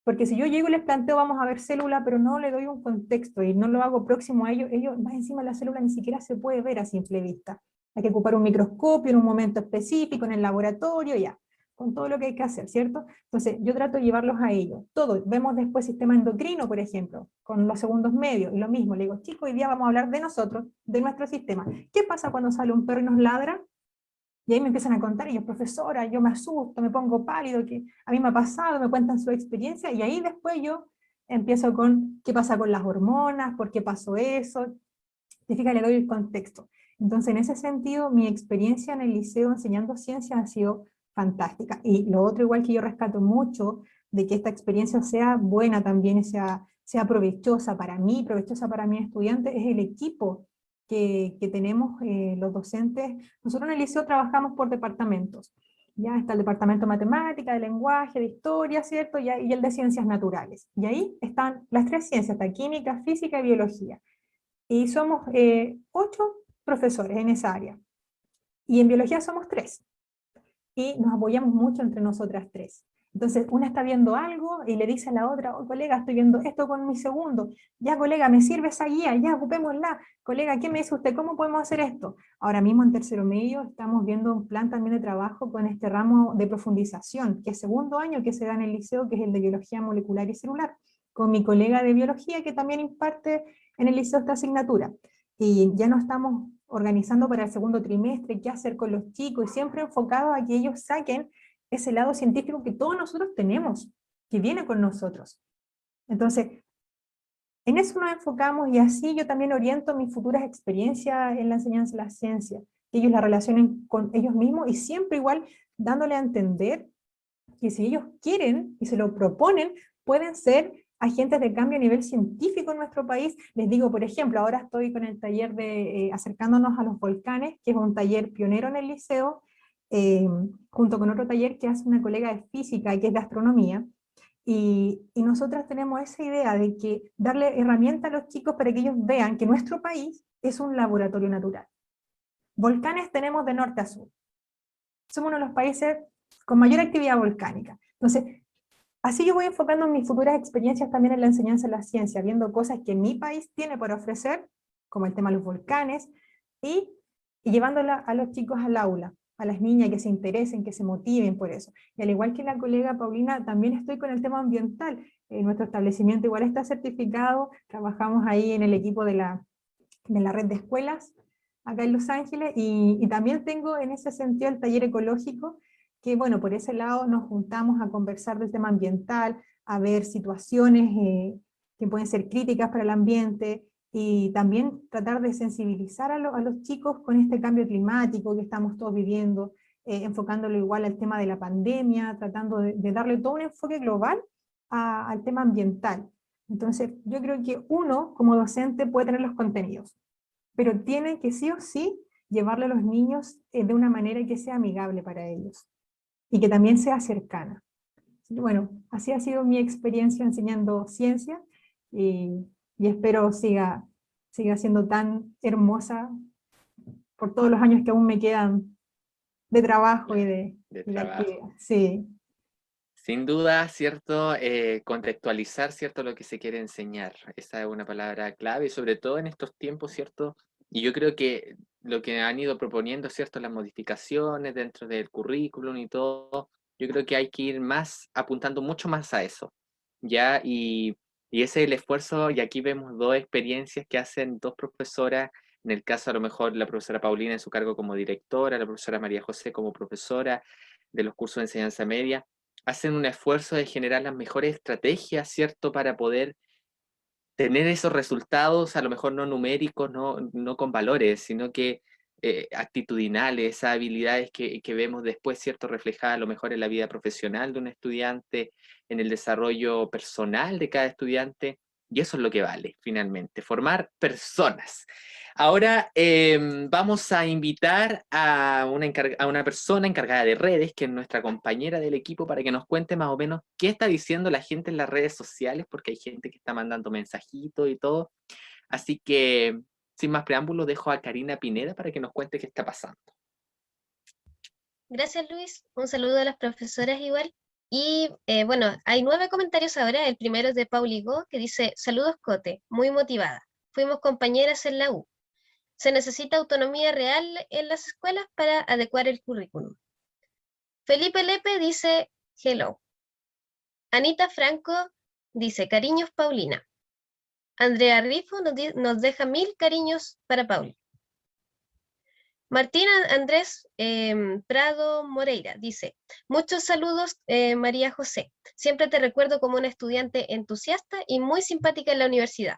Porque si yo llego y les planteo, vamos a ver célula, pero no le doy un contexto y no lo hago próximo a ellos más encima la célula ni siquiera se puede ver a simple vista. Hay que ocupar un microscopio en un momento específico, en el laboratorio, ya. con todo lo que hay que hacer, ¿cierto? Entonces, yo trato de llevarlos a ellos. Todo, vemos después sistema endocrino, por ejemplo, con los segundos medios, y lo mismo, le digo, chicos, hoy día vamos a hablar de nosotros, de nuestro sistema. ¿Qué pasa cuando sale un perro y nos ladra? Y ahí me empiezan a contar, y yo, profesora, yo me asusto, me pongo pálido, que a mí me ha pasado, me cuentan su experiencia, y ahí después yo empiezo con qué pasa con las hormonas, por qué pasó eso, te fijas, le doy el contexto. Entonces, en ese sentido, mi experiencia en el liceo enseñando ciencias ha sido fantástica. Y lo otro, igual que yo rescato mucho, de que esta experiencia sea buena también, y sea provechosa para mí, provechosa para mi estudiante, es el equipo que tenemos los docentes. Nosotros en el liceo trabajamos por departamentos. Ya está el departamento de matemática, de lenguaje, de historia, ¿cierto? Y el de ciencias naturales. Y ahí están las tres ciencias, está química, física y biología. Y somos 8 profesores en esa área. Y en biología somos 3. Y nos apoyamos mucho entre nosotras 3. Entonces, una está viendo algo y le dice a la otra, oh, colega, estoy viendo esto con mi segundo. Ya, colega, me sirve esa guía, ya, ocupémosla. Colega, ¿qué me dice usted? ¿Cómo podemos hacer esto? Ahora mismo en tercero medio estamos viendo un plan también de trabajo con este ramo de profundización, que es segundo año que se da en el liceo, que es el de biología molecular y celular, con mi colega de biología que también imparte en el liceo esta asignatura. Y ya nos estamos organizando para el segundo trimestre, qué hacer con los chicos, y siempre enfocado a que ellos saquen ese lado científico que todos nosotros tenemos, que viene con nosotros. Entonces, en eso nos enfocamos, y así yo también oriento mis futuras experiencias en la enseñanza de la ciencia, que ellos la relacionen con ellos mismos, y siempre igual dándole a entender que si ellos quieren y se lo proponen, pueden ser agentes de cambio a nivel científico en nuestro país. Les digo, por ejemplo, ahora estoy con el taller de Acercándonos a los Volcanes, que es un taller pionero en el liceo, junto con otro taller que hace una colega de física y que es de astronomía, y nosotras tenemos esa idea de que darle herramientas a los chicos para que ellos vean que nuestro país es un laboratorio natural. Volcanes tenemos de norte a sur. Somos uno de los países con mayor actividad volcánica. Entonces, así yo voy enfocando mis futuras experiencias también en la enseñanza de la ciencia, viendo cosas que mi país tiene para ofrecer, como el tema de los volcanes, y llevándola a los chicos al aula, a las niñas que se interesen, que se motiven por eso. Y al igual que la colega Paulina, también estoy con el tema ambiental. Nuestro establecimiento igual está certificado, trabajamos ahí en el equipo de la red de escuelas, acá en Los Ángeles, y también tengo en ese sentido el taller ecológico, que bueno, por ese lado nos juntamos a conversar del tema ambiental, a ver situaciones que pueden ser críticas para el ambiente, y también tratar de sensibilizar a los chicos con este cambio climático que estamos todos viviendo, enfocándolo igual al tema de la pandemia, tratando de darle todo un enfoque global al tema ambiental. Entonces, yo creo que uno, como docente, puede tener los contenidos, pero tiene que sí o sí llevarle a los niños de una manera que sea amigable para ellos, y que también sea cercana. Bueno, así ha sido mi experiencia enseñando ciencia, y espero siga siendo tan hermosa por todos los años que aún me quedan de trabajo y de trabajo. actividad. Sí. Sin duda, ¿cierto? Contextualizar, ¿cierto? Lo que se quiere enseñar. Esa es una palabra clave, y sobre todo en estos tiempos, ¿cierto? Y yo creo que lo que han ido proponiendo, ¿cierto? Las modificaciones dentro del currículum y todo, yo creo que hay que ir apuntando mucho más a eso, ¿ya? Y ese es el esfuerzo, y aquí vemos 2 experiencias que hacen 2 profesoras, en el caso a lo mejor la profesora Paulina en su cargo como directora, la profesora María José como profesora de los cursos de enseñanza media, hacen un esfuerzo de generar las mejores estrategias, ¿cierto? Para poder tener esos resultados, a lo mejor no numéricos, no con valores, sino que actitudinales, esas habilidades que vemos después, ¿cierto? Reflejadas a lo mejor en la vida profesional de un estudiante, en el desarrollo personal de cada estudiante, y eso es lo que vale, finalmente, formar personas. Ahora vamos a invitar a una persona encargada de redes, que es nuestra compañera del equipo, para que nos cuente más o menos qué está diciendo la gente en las redes sociales, porque hay gente que está mandando mensajitos y todo. Así que, sin más preámbulos, dejo a Karina Pineda para que nos cuente qué está pasando. Gracias, Luis. Un saludo a las profesoras igual. Y bueno, hay 9 comentarios ahora. El primero es de Pauligo, que dice: saludos, Cote, muy motivada. Fuimos compañeras en la U. Se necesita autonomía real en las escuelas para adecuar el currículum. Felipe Lepe dice hello. Anita Franco dice cariños Paulina. Andrea Rifo nos deja 1000 cariños para Pauli. Martín Andrés Prado Moreira dice, muchos saludos María José, siempre te recuerdo como una estudiante entusiasta y muy simpática en la universidad.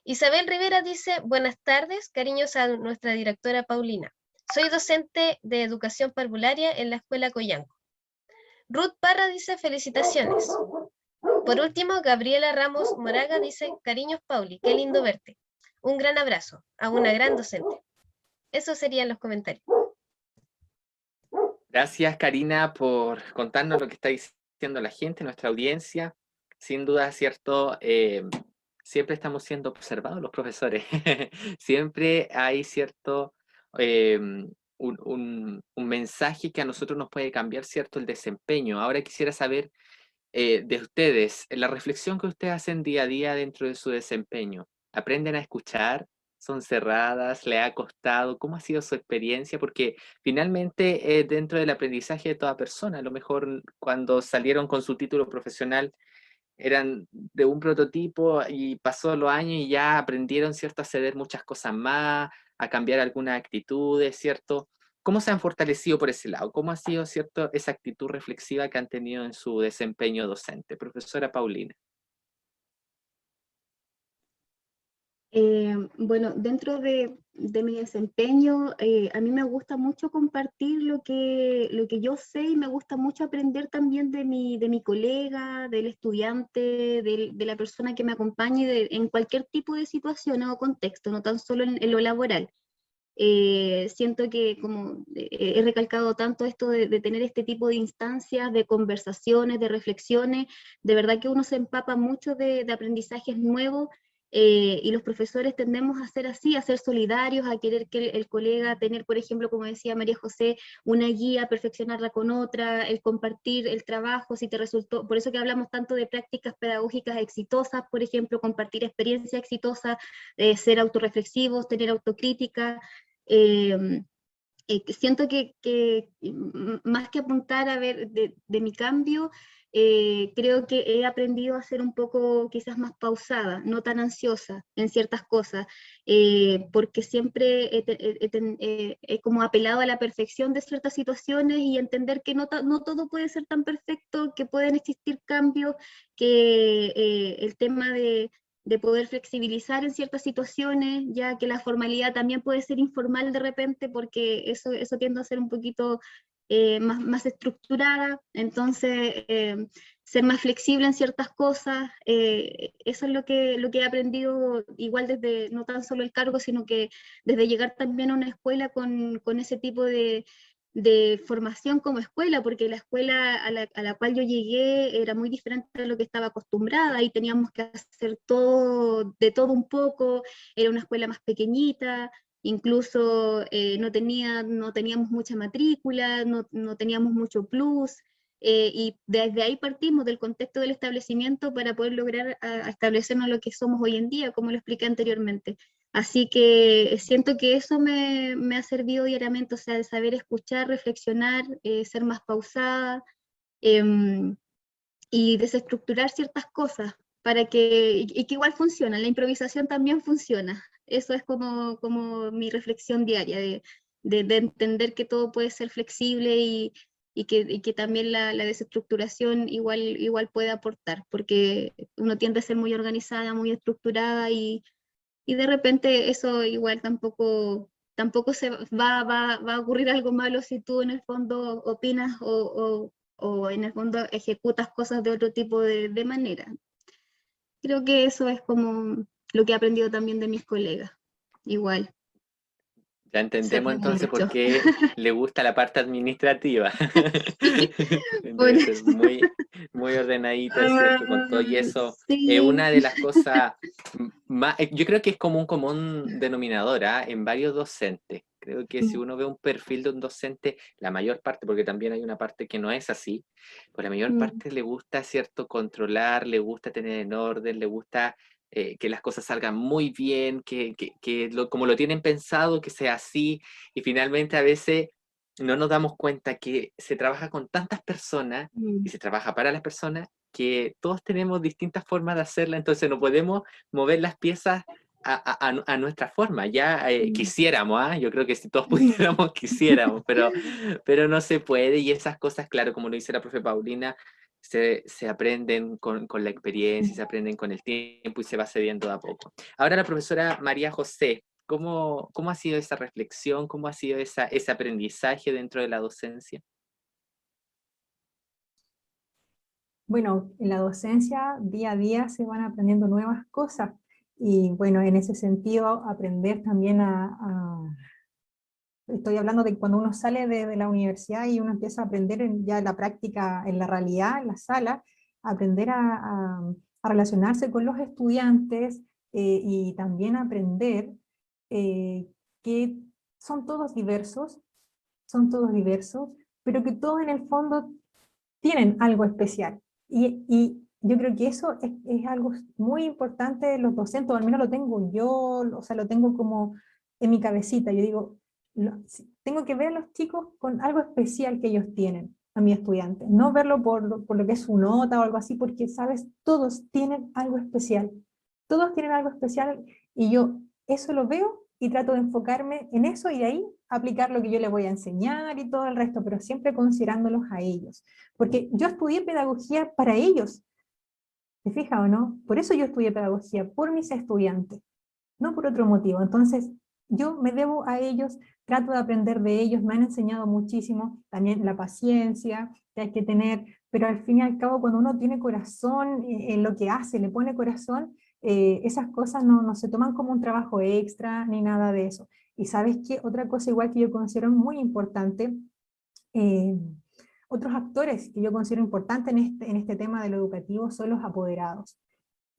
Isabel Rivera dice, buenas tardes, cariños a nuestra directora Paulina. Soy docente de educación parvularia en la escuela Coyanco. Ruth Parra dice, felicitaciones. Por último, Gabriela Ramos Moraga dice, cariños Pauli, qué lindo verte. Un gran abrazo a una gran docente. Esos serían los comentarios. Gracias, Karina, por contarnos lo que está diciendo la gente, nuestra audiencia. Sin duda, cierto, siempre estamos siendo observados los profesores. Siempre hay cierto un mensaje que a nosotros nos puede cambiar, cierto, el desempeño. Ahora quisiera saber de ustedes, la reflexión que ustedes hacen día a día dentro de su desempeño. ¿Aprenden a escuchar? ¿Son cerradas? ¿Le ha costado? ¿Cómo ha sido su experiencia? Porque finalmente dentro del aprendizaje de toda persona, a lo mejor cuando salieron con su título profesional eran de un prototipo y pasó los años y ya aprendieron, ¿cierto?, a ceder muchas cosas más, a cambiar algunas actitudes, ¿cierto? ¿Cómo se han fortalecido por ese lado? ¿Cómo ha sido, cierto, esa actitud reflexiva que han tenido en su desempeño docente? Profesora Paulina. Bueno, dentro de mi desempeño, a mí me gusta mucho compartir lo que yo sé y me gusta mucho aprender también de mi colega, del estudiante, de la persona que me acompañe en cualquier tipo de situación o contexto, no tan solo en lo laboral. Siento que como he recalcado tanto esto de tener este tipo de instancias, de conversaciones, de reflexiones, de verdad que uno se empapa mucho de aprendizajes nuevos. Y los profesores tendemos a ser así, a ser solidarios, a querer que el colega tener, por ejemplo, como decía María José, una guía, perfeccionarla con otra, el compartir el trabajo, si te resultó, por eso que hablamos tanto de prácticas pedagógicas exitosas, por ejemplo, compartir experiencias exitosas, ser autorreflexivos, tener autocrítica. eh, Siento que más que apuntar a ver de mi cambio, creo que he aprendido a ser un poco quizás más pausada, no tan ansiosa en ciertas cosas, porque siempre he como apelado a la perfección de ciertas situaciones y entender que no todo puede ser tan perfecto, que pueden existir cambios, que el tema de poder flexibilizar en ciertas situaciones, ya que la formalidad también puede ser informal de repente, porque eso tiende a ser un poquito más estructurada, entonces ser más flexible en ciertas cosas, eso es lo que he aprendido igual desde, no tan solo el cargo, sino que desde llegar también a una escuela con ese tipo de formación como escuela, porque la escuela a la cual yo llegué era muy diferente de lo que estaba acostumbrada y teníamos que hacer todo, de todo un poco, era una escuela más pequeñita, incluso no teníamos mucha matrícula, no teníamos mucho plus, y desde ahí partimos del contexto del establecimiento para poder lograr a establecernos lo que somos hoy en día, como lo expliqué anteriormente. Así que siento que eso me ha servido diariamente, o sea, de saber escuchar, reflexionar, ser más pausada y desestructurar ciertas cosas para y que igual funciona, la improvisación también funciona. Eso es como mi reflexión diaria, de entender que todo puede ser flexible y que también la desestructuración igual puede aportar, porque uno tiende a ser muy organizada, muy estructurada y de repente eso igual tampoco va a ocurrir algo malo si tú en el fondo opinas o en el fondo ejecutas cosas de otro tipo de manera. Creo que eso es como lo que he aprendido también de mis colegas. Igual. Ya entendemos entonces por qué le gusta la parte administrativa. Debe ser muy ordenadita, ¿cierto? Con todo y eso. Sí. Una de las cosas más, yo creo que es como un común denominador en varios docentes. Creo que si uno ve un perfil de un docente, la mayor parte, porque también hay una parte que no es así, pues la mayor parte le gusta, ¿cierto?, controlar, le gusta tener en orden, le gusta que las cosas salgan muy bien, como lo tienen pensado, que sea así, y finalmente a veces no nos damos cuenta que se trabaja con tantas personas Mm. y se trabaja para las personas que todos tenemos distintas formas de hacerla, entonces no podemos mover las piezas a nuestra forma. Ya quisiéramos, yo creo que si todos pudiéramos, quisiéramos, pero no se puede, y esas cosas, claro, como lo dice la profe Paulina, se aprenden con la experiencia, se aprenden con el tiempo y se va cediendo de a poco. Ahora la profesora María José, ¿cómo ha sido esa reflexión? ¿Cómo ha sido ese aprendizaje dentro de la docencia? Bueno, en la docencia día a día se van aprendiendo nuevas cosas y bueno, en ese sentido aprender también estoy hablando de cuando uno sale de la universidad y uno empieza a aprender ya en la práctica, en la realidad, en la sala, aprender a relacionarse con los estudiantes y también aprender eh, que son todos diversos, pero que todos en el fondo tienen algo especial. Y yo creo que eso es algo muy importante de los docentes, o al menos lo tengo yo, o sea, lo tengo como en mi cabecita. Yo digo, tengo que ver a los chicos con algo especial que ellos tienen, a mi estudiante. No verlo por lo que es su nota o algo así, porque, sabes, todos tienen algo especial. Todos tienen algo especial y yo eso lo veo y trato de enfocarme en eso y de ahí aplicar lo que yo les voy a enseñar y todo el resto, pero siempre considerándolos a ellos. Porque yo estudié pedagogía para ellos, ¿te fijas o no? Por eso yo estudié pedagogía, por mis estudiantes, no por otro motivo. Entonces, yo me debo a ellos, trato de aprender de ellos, me han enseñado muchísimo, también la paciencia que hay que tener, pero al fin y al cabo cuando uno tiene corazón en lo que hace, le pone corazón, esas cosas no se toman como un trabajo extra ni nada de eso. Y sabes qué, otra cosa igual que yo considero muy importante, eh, otros actores que yo considero importantes en este tema de lo educativo son los apoderados.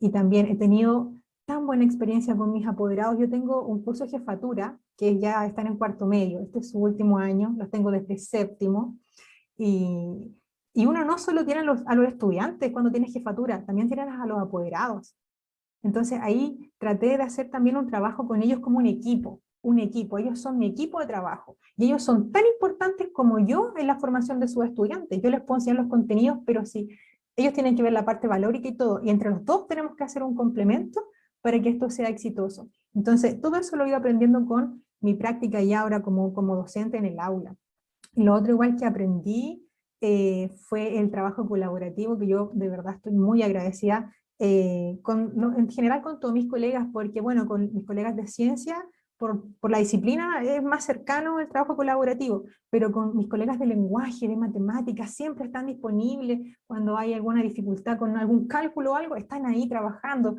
Y también he tenido tan buena experiencia con mis apoderados. Yo tengo un curso de jefatura, que ya están en cuarto medio, este es su último año, los tengo desde séptimo, y uno no solo tiene a los estudiantes cuando tiene jefatura, también tiene a los apoderados. Entonces ahí traté de hacer también un trabajo con ellos como un equipo, ellos son mi equipo de trabajo, y ellos son tan importantes como yo en la formación de sus estudiantes. Yo les puedo enseñar los contenidos, pero sí, ellos tienen que ver la parte valórica y todo, y entre los dos tenemos que hacer un complemento para que esto sea exitoso. Entonces todo eso lo he ido aprendiendo con mi práctica y ahora como docente en el aula. Y lo otro igual que aprendí fue el trabajo colaborativo, que yo de verdad estoy muy agradecida en general con todos mis colegas, porque bueno, con mis colegas de ciencia, por la disciplina es más cercano el trabajo colaborativo, pero con mis colegas de lenguaje, de matemáticas, siempre están disponibles cuando hay alguna dificultad con algún cálculo o algo, están ahí trabajando.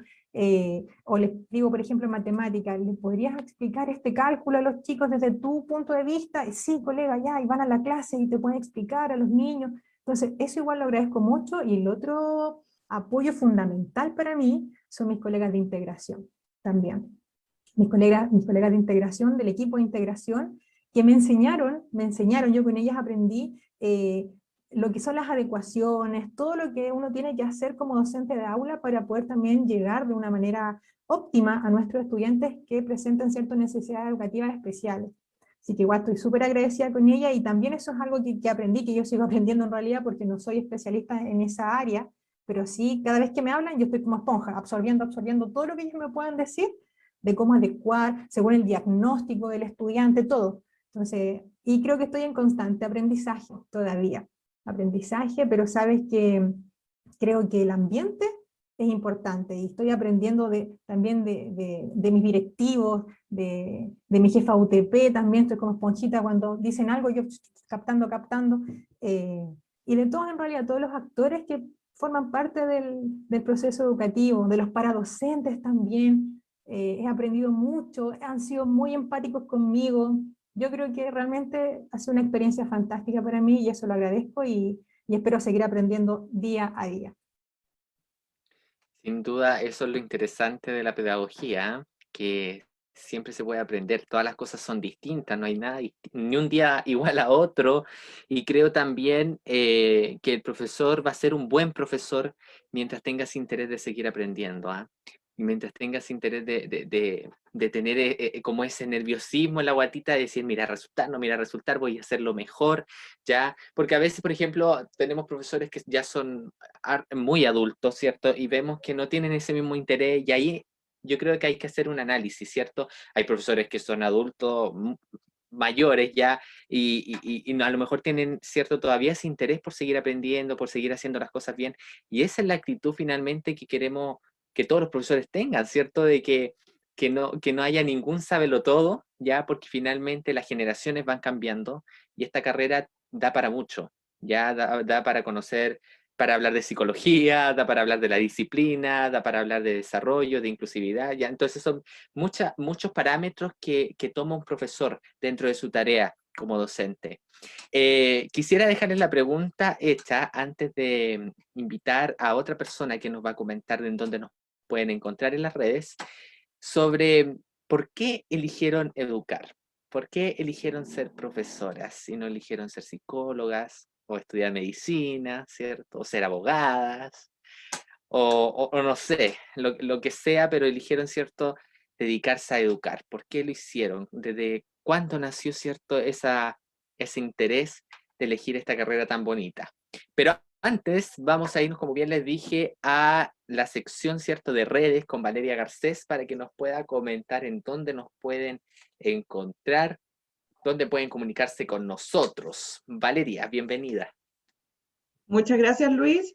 O les digo, por ejemplo, en matemáticas, ¿le podrías explicar este cálculo a los chicos desde tu punto de vista? Sí, colega, ya, y van a la clase y te pueden explicar a los niños. Entonces, eso igual lo agradezco mucho, y el otro apoyo fundamental para mí son mis colegas de integración también. Mis colegas de integración, del equipo de integración, que me enseñaron, yo con ellas aprendí lo que son las adecuaciones, todo lo que uno tiene que hacer como docente de aula para poder también llegar de una manera óptima a nuestros estudiantes que presentan ciertas necesidades educativas especiales. Así que igual estoy súper agradecida con ella, y también eso es algo que aprendí, que yo sigo aprendiendo en realidad porque no soy especialista en esa área, pero sí, cada vez que me hablan yo estoy como esponja, absorbiendo todo lo que ellos me puedan decir, de cómo adecuar, según el diagnóstico del estudiante, todo. Entonces, y creo que estoy en constante aprendizaje todavía, pero sabes que creo que el ambiente es importante, y estoy aprendiendo también de mis directivos, de mi jefa UTP, también estoy como esponjita cuando dicen algo, yo captando, y de todos en realidad, todos los actores que forman parte del proceso educativo, de los paradocentes también. He aprendido mucho, han sido muy empáticos conmigo. Yo creo que realmente ha sido una experiencia fantástica para mí, y eso lo agradezco, y espero seguir aprendiendo día a día. Sin duda, eso es lo interesante de la pedagogía, que siempre se puede aprender, todas las cosas son distintas, no hay nada, ni un día igual a otro, y creo también que el profesor va a ser un buen profesor mientras tengas interés de seguir aprendiendo. y mientras tengas interés de tener como ese nerviosismo en la guatita, de decir, mira, resultar, no mira, resultar, voy a hacerlo mejor, ¿ya? Porque a veces, por ejemplo, tenemos profesores que ya son muy adultos, ¿cierto? Y vemos que no tienen ese mismo interés, y ahí yo creo que hay que hacer un análisis, ¿cierto? Hay profesores que son adultos mayores ya, y a lo mejor tienen cierto todavía ese interés por seguir aprendiendo, por seguir haciendo las cosas bien, y esa es la actitud finalmente que queremos que todos los profesores tengan, ¿cierto? De que no haya ningún sábelo-todo, ya, porque finalmente las generaciones van cambiando, y esta carrera da para mucho, ya, da para conocer, para hablar de psicología, da para hablar de la disciplina, da para hablar de desarrollo, de inclusividad, ya, entonces son muchos parámetros que toma un profesor dentro de su tarea como docente. Quisiera dejarles la pregunta hecha antes de invitar a otra persona que nos va a comentar en dónde nos pueden encontrar en las redes, sobre por qué eligieron educar, por qué eligieron ser profesoras y no eligieron ser psicólogas o estudiar medicina, ¿cierto? O ser abogadas, o no sé, lo que sea, pero eligieron, ¿cierto?, dedicarse a educar. ¿Por qué lo hicieron? ¿Desde cuándo nació, cierto, ese interés de elegir esta carrera tan bonita? Pero antes vamos a irnos, como bien les dije, a la sección, ¿cierto?, de redes con Valeria Garcés para que nos pueda comentar en dónde nos pueden encontrar, dónde pueden comunicarse con nosotros. Valeria, bienvenida. Muchas gracias, Luis.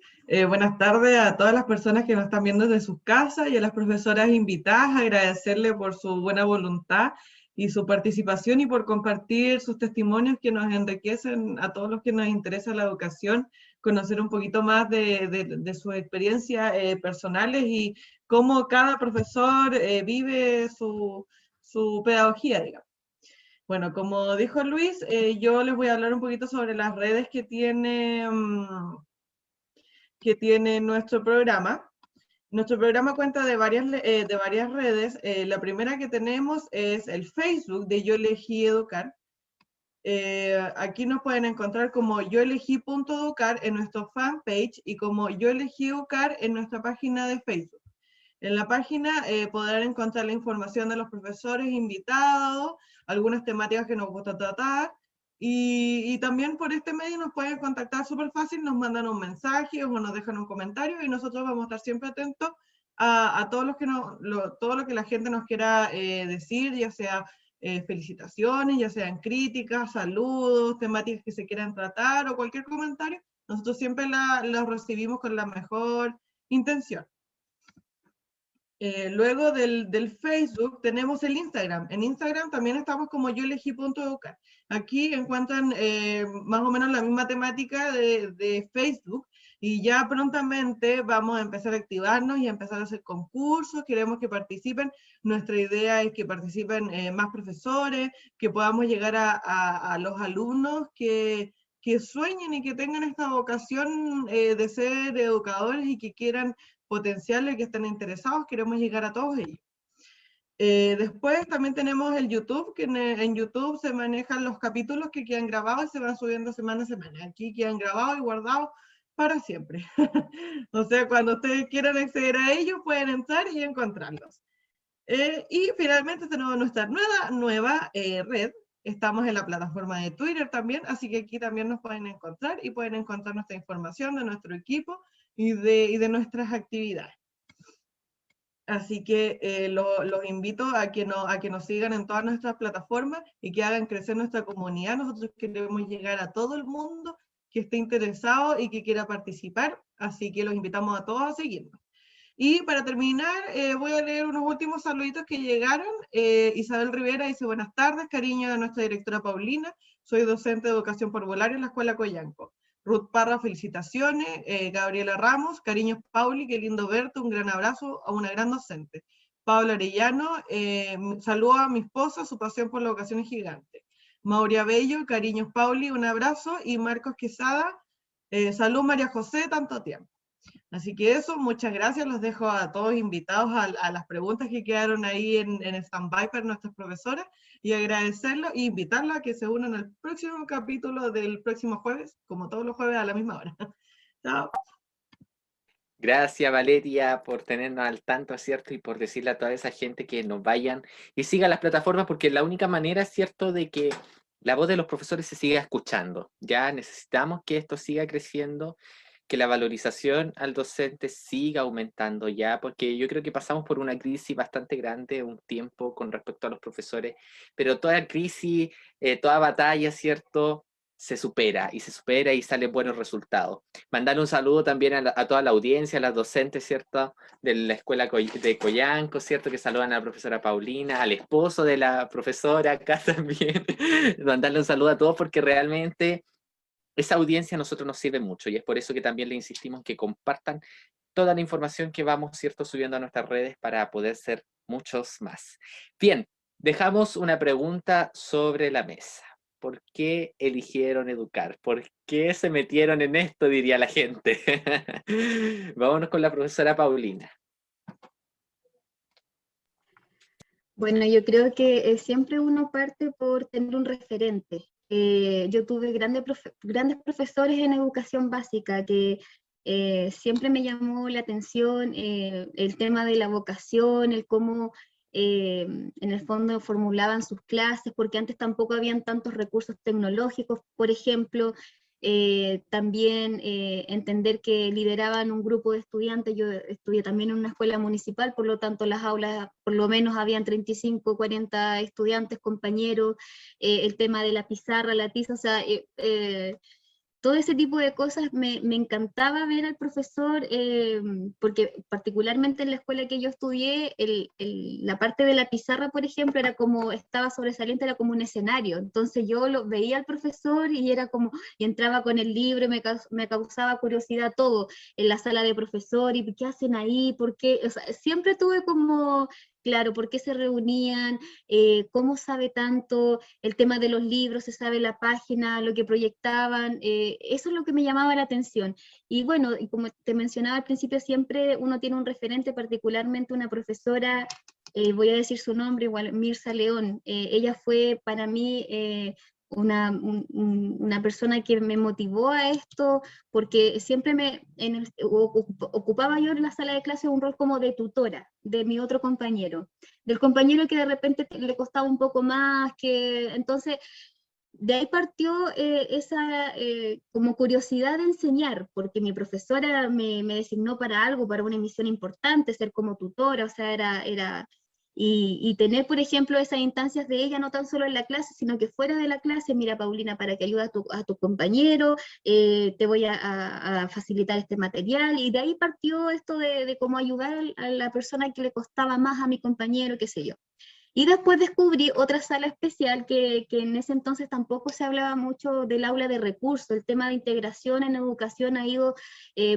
Buenas tardes a todas las personas que nos están viendo desde sus casas y a las profesoras invitadas. Agradecerle por su buena voluntad y su participación y por compartir sus testimonios que nos enriquecen a todos los que nos interesa la educación, conocer un poquito más de sus experiencias personales y cómo cada profesor vive su pedagogía, digamos. Bueno, como dijo Luis, yo les voy a hablar un poquito sobre las redes que tiene nuestro programa. Nuestro programa cuenta de varias redes. La primera que tenemos es el Facebook de Yo Elegí Educar. Aquí nos pueden encontrar como yoelegí.educar en nuestro fanpage y como Yo Elegí Educar en nuestra página de Facebook. En la página podrán encontrar la información de los profesores invitados, algunas temáticas que nos gusta tratar, y también por este medio nos pueden contactar súper fácil, nos mandan un mensaje o nos dejan un comentario y nosotros vamos a estar siempre atentos a todo lo que la gente nos quiera decir, ya sea felicitaciones, ya sean críticas, saludos, temáticas que se quieran tratar o cualquier comentario. Nosotros siempre los recibimos con la mejor intención. Luego del Facebook tenemos el Instagram. En Instagram también estamos como yoelegí.educar. Aquí encuentran más o menos la misma temática de Facebook y ya prontamente vamos a empezar a activarnos y a empezar a hacer concursos. Queremos que participen. Nuestra idea es que participen más profesores, que podamos llegar a los alumnos que sueñen y que tengan esta vocación de ser educadores y que quieran potenciales que estén interesados, queremos llegar a todos ellos. Después también tenemos el YouTube, que en YouTube se manejan los capítulos que quedan grabados y se van subiendo semana a semana. Aquí quedan grabados y guardados para siempre. O sea, cuando ustedes quieran acceder a ellos, pueden entrar y encontrarlos. Y finalmente tenemos nuestra nueva red. Estamos en la plataforma de Twitter también, así que aquí también nos pueden encontrar y pueden encontrar nuestra información de nuestro equipo y de nuestras actividades. Así que los invito a que nos sigan en todas nuestras plataformas y que hagan crecer nuestra comunidad. Nosotros queremos llegar a todo el mundo que esté interesado y que quiera participar, así que los invitamos a todos a seguirnos. Y para terminar, voy a leer unos últimos saluditos que llegaron. Isabel Rivera dice, buenas tardes, cariño a nuestra directora Paulina, soy docente de educación parvularia en la Escuela Coyanco. Ruth Parra, felicitaciones. Gabriela Ramos, cariños Pauli, qué lindo verte, un gran abrazo a una gran docente. Pablo Arellano, saludo a mi esposa, su pasión por la educación es gigante. Mauria Bello, cariños Pauli, un abrazo. Y Marcos Quesada, salud María José, tanto tiempo. Así que eso, muchas gracias, los dejo a todos invitados a las preguntas que quedaron ahí en stand-by para nuestras profesoras y agradecerlos e invitarlos a que se unan al próximo capítulo del próximo jueves, como todos los jueves a la misma hora. Chao. Gracias, Valeria, por tenernos al tanto, ¿cierto? Y por decirle a toda esa gente que nos vayan y sigan las plataformas, porque la única manera, ¿cierto?, de que la voz de los profesores se siga escuchando. Ya necesitamos que esto siga creciendo, que la valorización al docente siga aumentando ya, porque yo creo que pasamos por una crisis bastante grande un tiempo con respecto a los profesores, pero toda crisis, toda batalla, ¿cierto?, se supera y salen buenos resultados. Mandar un saludo también a toda la audiencia, a las docentes, ¿cierto?, de la escuela de Coyanco, ¿cierto?, que saludan a la profesora Paulina, al esposo de la profesora acá también. Mandarle un saludo a todos porque realmente esa audiencia a nosotros nos sirve mucho y es por eso que también le insistimos en que compartan toda la información que vamos, ¿cierto?, subiendo a nuestras redes para poder ser muchos más. Bien, dejamos una pregunta sobre la mesa. ¿Por qué eligieron educar? ¿Por qué se metieron en esto, diría la gente? Vámonos con la profesora Paulina. Bueno, yo creo que siempre uno parte por tener un referente. Yo tuve grandes profesores en educación básica que siempre me llamó la atención el tema de la vocación, el cómo en el fondo formulaban sus clases, porque antes tampoco habían tantos recursos tecnológicos, por ejemplo. También entender que lideraban un grupo de estudiantes. Yo estudié también en una escuela municipal, por lo tanto las aulas por lo menos habían 35, 40 estudiantes, compañeros, el tema de la pizarra, la tiza, o sea, todo ese tipo de cosas me encantaba ver al profesor, porque particularmente en la escuela que yo estudié, la parte de la pizarra, por ejemplo, era como, estaba sobresaliente, era como un escenario. Entonces yo lo veía al profesor y era como, y entraba con el libro, me causaba curiosidad todo, en la sala de profesor, y qué hacen ahí, por qué, o sea, siempre tuve como, claro, por qué se reunían, cómo sabe tanto, el tema de los libros, se sabe la página, lo que proyectaban, eso es lo que me llamaba la atención. Y bueno, y como te mencionaba al principio, siempre uno tiene un referente, particularmente una profesora, voy a decir su nombre, igual, Mirza León. Ella fue para mí una persona que me motivó a esto, porque siempre ocupaba yo en la sala de clase un rol como de tutora de mi otro compañero, del compañero que de repente le costaba un poco más, entonces de ahí partió esa como curiosidad de enseñar, porque mi profesora me designó para algo, para una misión importante, ser como tutora, o sea, y tener, por ejemplo, esas instancias de ella, no tan solo en la clase, sino que fuera de la clase. Mira, Paulina, para que ayude a tu compañero, te voy a facilitar este material, y de ahí partió esto de cómo ayudar a la persona que le costaba más a mi compañero, qué sé yo. Y después descubrí otra sala especial que en ese entonces tampoco se hablaba mucho del aula de recursos. El tema de integración en educación ha ido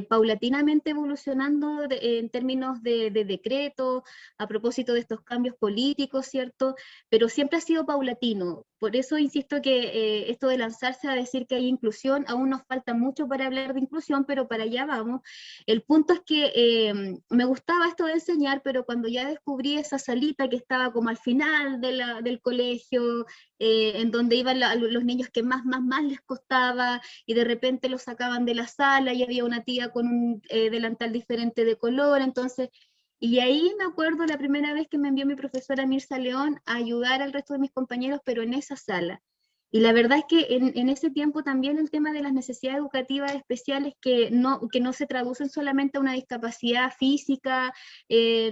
paulatinamente evolucionando en términos de decreto, a propósito de estos cambios políticos, ¿cierto? Pero siempre ha sido paulatino. Por eso insisto que esto de lanzarse a decir que hay inclusión, aún nos falta mucho para hablar de inclusión, pero para allá vamos. El punto es que me gustaba esto de enseñar, pero cuando ya descubrí esa salita que estaba como al final del colegio, en donde iban los niños que más les costaba, y de repente los sacaban de la sala y había una tía con un delantal diferente de color, entonces, y ahí me acuerdo la primera vez que me envió mi profesora Mirza León a ayudar al resto de mis compañeros, pero en esa sala. Y la verdad es que en ese tiempo también el tema de las necesidades educativas especiales que no se traducen solamente a una discapacidad física,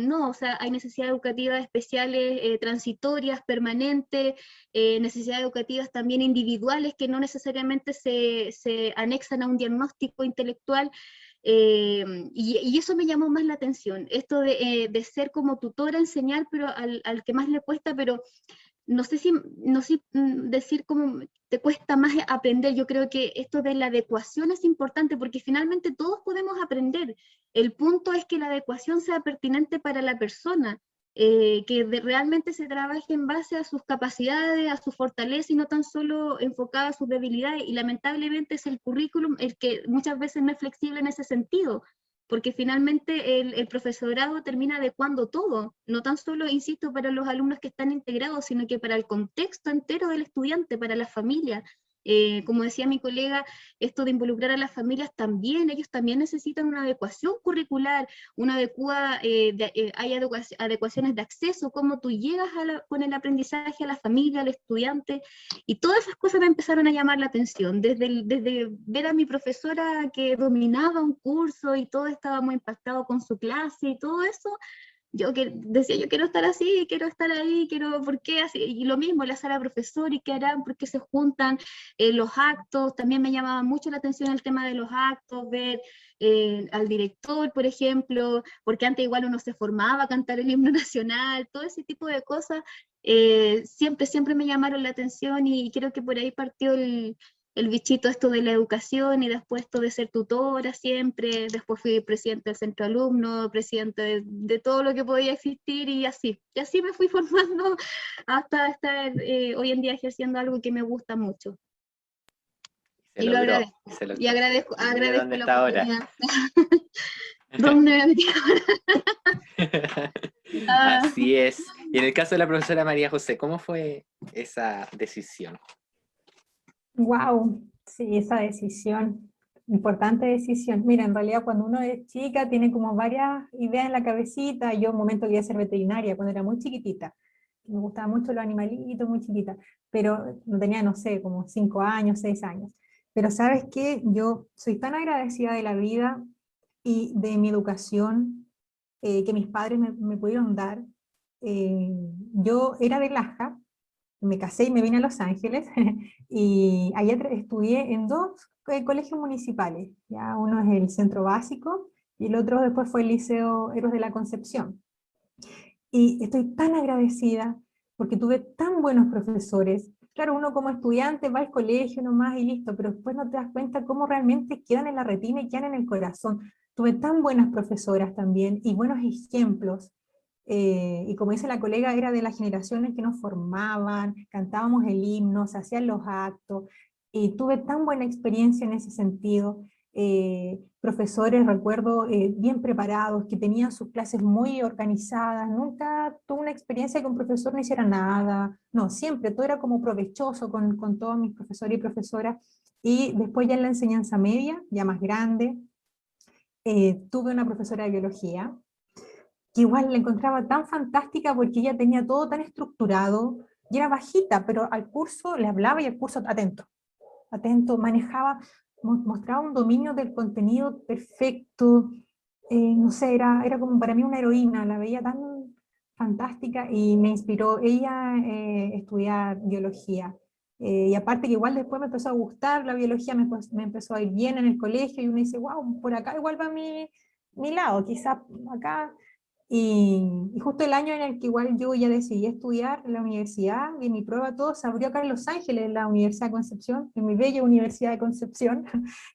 no, o sea, hay necesidades educativas especiales transitorias, permanentes, necesidades educativas también individuales que no necesariamente se anexan a un diagnóstico intelectual. Y eso me llamó más la atención, esto de ser como tutora, enseñar, pero al que más le cuesta, pero no sé si decir cómo te cuesta más aprender. Yo creo que esto de la adecuación es importante, porque finalmente todos podemos aprender. El punto es que la adecuación sea pertinente para la persona, que realmente se trabaje en base a sus capacidades, a su fortaleza, y no tan solo enfocada a sus debilidades. Y lamentablemente es el currículum el que muchas veces no es flexible en ese sentido, porque finalmente el profesorado termina adecuando todo, no tan solo, insisto, para los alumnos que están integrados, sino que para el contexto entero del estudiante, para la familia. Como decía mi colega, esto de involucrar a las familias también, ellos también necesitan una adecuación curricular, una hay adecuaciones de acceso, cómo tú llegas con el aprendizaje a la familia, al estudiante, y todas esas cosas me empezaron a llamar la atención, desde ver a mi profesora que dominaba un curso y todo estaba muy impactado con su clase y todo eso. Decía, yo quiero estar así, quiero estar ahí, ¿por qué así? Y lo mismo, la sala profesor, ¿y qué harán? ¿Por qué se juntan? Los actos, también me llamaba mucho la atención el tema de los actos, ver al director, por ejemplo, porque antes igual uno se formaba a cantar el himno nacional, todo ese tipo de cosas, siempre me llamaron la atención y creo que por ahí partió el bichito esto de la educación y después esto de ser tutora siempre, después fui presidente del centro alumno, presidente de todo lo que podía existir y así me fui formando hasta estar hoy en día ejerciendo algo que me gusta mucho. Se Y lo logró, agradezco. se logró. Y agradezco Mira dónde la está ahora. oportunidad. ¿Dónde me metí ahora? Así es. Y en el caso de la profesora María José, ¿cómo fue esa decisión? Wow, sí, esa decisión, importante decisión. Mira, en realidad cuando uno es chica tiene como varias ideas en la cabecita. Yo un momento quería ser veterinaria cuando era muy chiquitita. Me gustaban mucho los animalitos, muy chiquita, pero no tenía, no sé, como 5 años, 6 años. Pero ¿sabes qué? Yo soy tan agradecida de la vida y de mi educación que mis padres me pudieron dar. Eh, yo era de Laja, me casé y me vine a Los Ángeles y allá estudié en 2 colegios municipales. Ya uno es el Centro Básico y el otro después fue el Liceo Héroes de la Concepción. Y estoy tan agradecida porque tuve tan buenos profesores. Claro, uno como estudiante va al colegio nomás y listo, pero después no te das cuenta cómo realmente quedan en la retina y quedan en el corazón. Tuve tan buenas profesoras también y buenos ejemplos. Y como dice la colega, era de las generaciones que nos formaban, cantábamos el himno, se hacían los actos, y tuve tan buena experiencia en ese sentido. Profesores, recuerdo, bien preparados, que tenían sus clases muy organizadas, nunca tuve una experiencia que un profesor no hiciera nada, no, siempre, todo era como provechoso con todos mis profesores y profesoras, y después ya en la enseñanza media, ya más grande, tuve una profesora de biología, que igual la encontraba tan fantástica porque ella tenía todo tan estructurado, y era bajita, pero al curso le hablaba y al curso atento, atento, manejaba, mostraba un dominio del contenido perfecto, no sé, era como para mí una heroína, la veía tan fantástica y me inspiró ella estudiar biología. Y aparte que igual después me empezó a gustar la biología, me empezó a ir bien en el colegio y uno dice, wow, por acá igual va mi lado, quizás acá. Y justo el año en el que igual yo ya decidí estudiar en la universidad, y mi prueba todo se abrió acá en Los Ángeles, en la Universidad de Concepción, en mi bella Universidad de Concepción,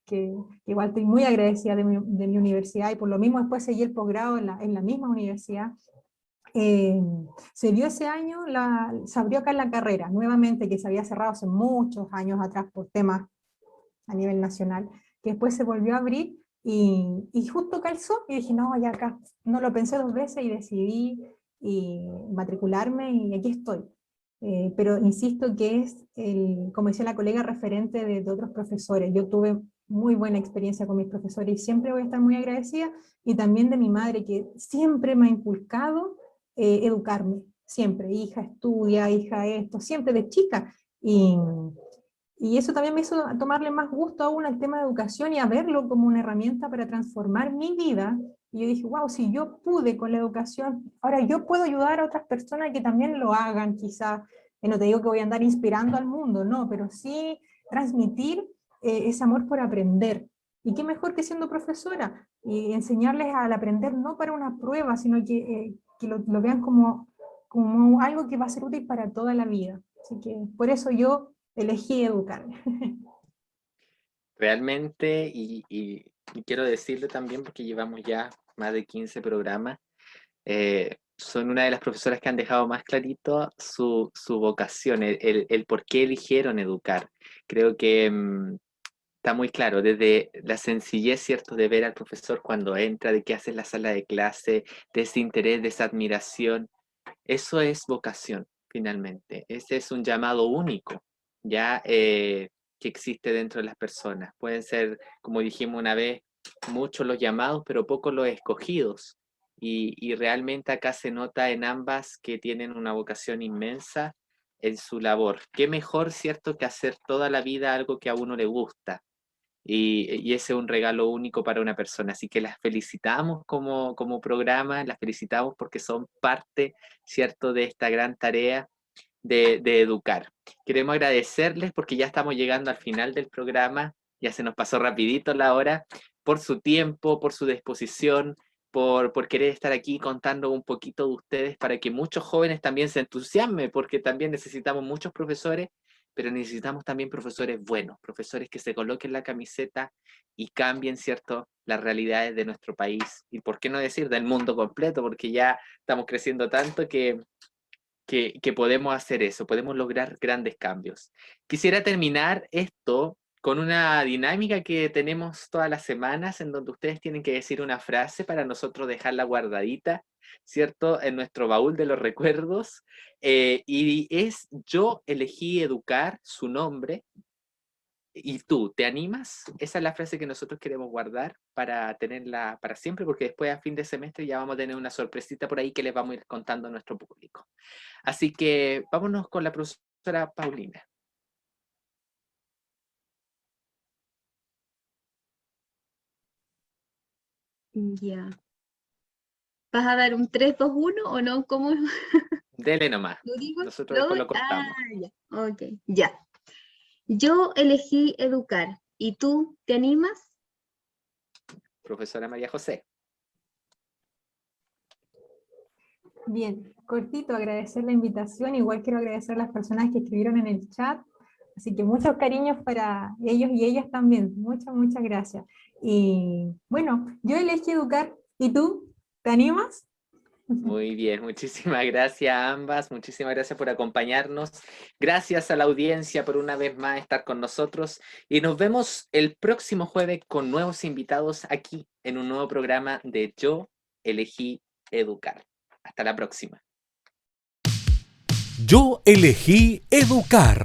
que igual estoy muy agradecida de mi universidad, y por lo mismo después seguí el posgrado en la misma universidad. Se dio ese año, se abrió acá en la carrera, nuevamente, que se había cerrado hace muchos años atrás por temas a nivel nacional, que después se volvió a abrir, y justo calzó, y dije, no, ya acá, no lo pensé 2 veces, y decidí matricularme, y aquí estoy. Pero insisto que es, como decía la colega, referente de otros profesores. Yo tuve muy buena experiencia con mis profesores, y siempre voy a estar muy agradecida, y también de mi madre, que siempre me ha inculcado educarme, siempre, hija estudia, hija esto, siempre de chica, y eso también me hizo tomarle más gusto aún al tema de educación y a verlo como una herramienta para transformar mi vida. Y yo dije, wow, si yo pude con la educación, ahora yo puedo ayudar a otras personas que también lo hagan, quizás. No te digo que voy a andar inspirando al mundo, no, pero sí transmitir ese amor por aprender. Y qué mejor que siendo profesora, y enseñarles al aprender no para una prueba, sino que lo vean como algo que va a ser útil para toda la vida. Así que por eso yo elegí educarme. Realmente, y quiero decirlo también porque llevamos ya más de 15 programas, son una de las profesoras que han dejado más clarito su vocación, el por qué eligieron educar. Creo que está muy claro, desde la sencillez, ¿cierto?, de ver al profesor cuando entra, de qué hace en la sala de clase, de ese interés, de esa admiración. Eso es vocación, finalmente. Ese es un llamado único. Ya que existe dentro de las personas. Pueden ser, como dijimos una vez, muchos los llamados, pero pocos los escogidos. Y realmente acá se nota en ambas que tienen una vocación inmensa en su labor. Qué mejor, ¿cierto?, que hacer toda la vida algo que a uno le gusta. Y ese es un regalo único para una persona. Así que las felicitamos como programa, las felicitamos porque son parte, ¿cierto?, de esta gran tarea de educar. Queremos agradecerles porque ya estamos llegando al final del programa, ya se nos pasó rapidito la hora, por su tiempo, por su disposición, por querer estar aquí contando un poquito de ustedes para que muchos jóvenes también se entusiasmen, porque también necesitamos muchos profesores, pero necesitamos también profesores buenos, profesores que se coloquen la camiseta y cambien, ¿cierto?, las realidades de nuestro país, y por qué no decir del mundo completo, porque ya estamos creciendo tanto que podemos hacer eso, podemos lograr grandes cambios. Quisiera terminar esto con una dinámica que tenemos todas las semanas, en donde ustedes tienen que decir una frase para nosotros dejarla guardadita, ¿cierto?, en nuestro baúl de los recuerdos, y es: yo elegí educar, su nombre, ¿y tú te animas? Esa es la frase que nosotros queremos guardar para tenerla para siempre, porque después a fin de semestre ya vamos a tener una sorpresita por ahí que les vamos a ir contando a nuestro público. Así que vámonos con la profesora Paulina. Ya. ¿Vas a dar un 3, 2, 1 o no? ¿Cómo Dele nomás. lo digo? Nosotros después lo Ah, cortamos. ya. Ok, ya. Yo elegí educar. ¿Y tú te animas? Profesora María José. Bien, cortito, agradecer la invitación, igual quiero agradecer a las personas que escribieron en el chat, así que muchos cariños para ellos y ellas también, muchas gracias. Y bueno, yo elegí educar, ¿y tú? ¿Te animas? Muy bien, muchísimas gracias a ambas, muchísimas gracias por acompañarnos, gracias a la audiencia por una vez más estar con nosotros, y nos vemos el próximo jueves con nuevos invitados aquí en un nuevo programa de Yo Elegí Educar. Hasta la próxima. Yo elegí educar.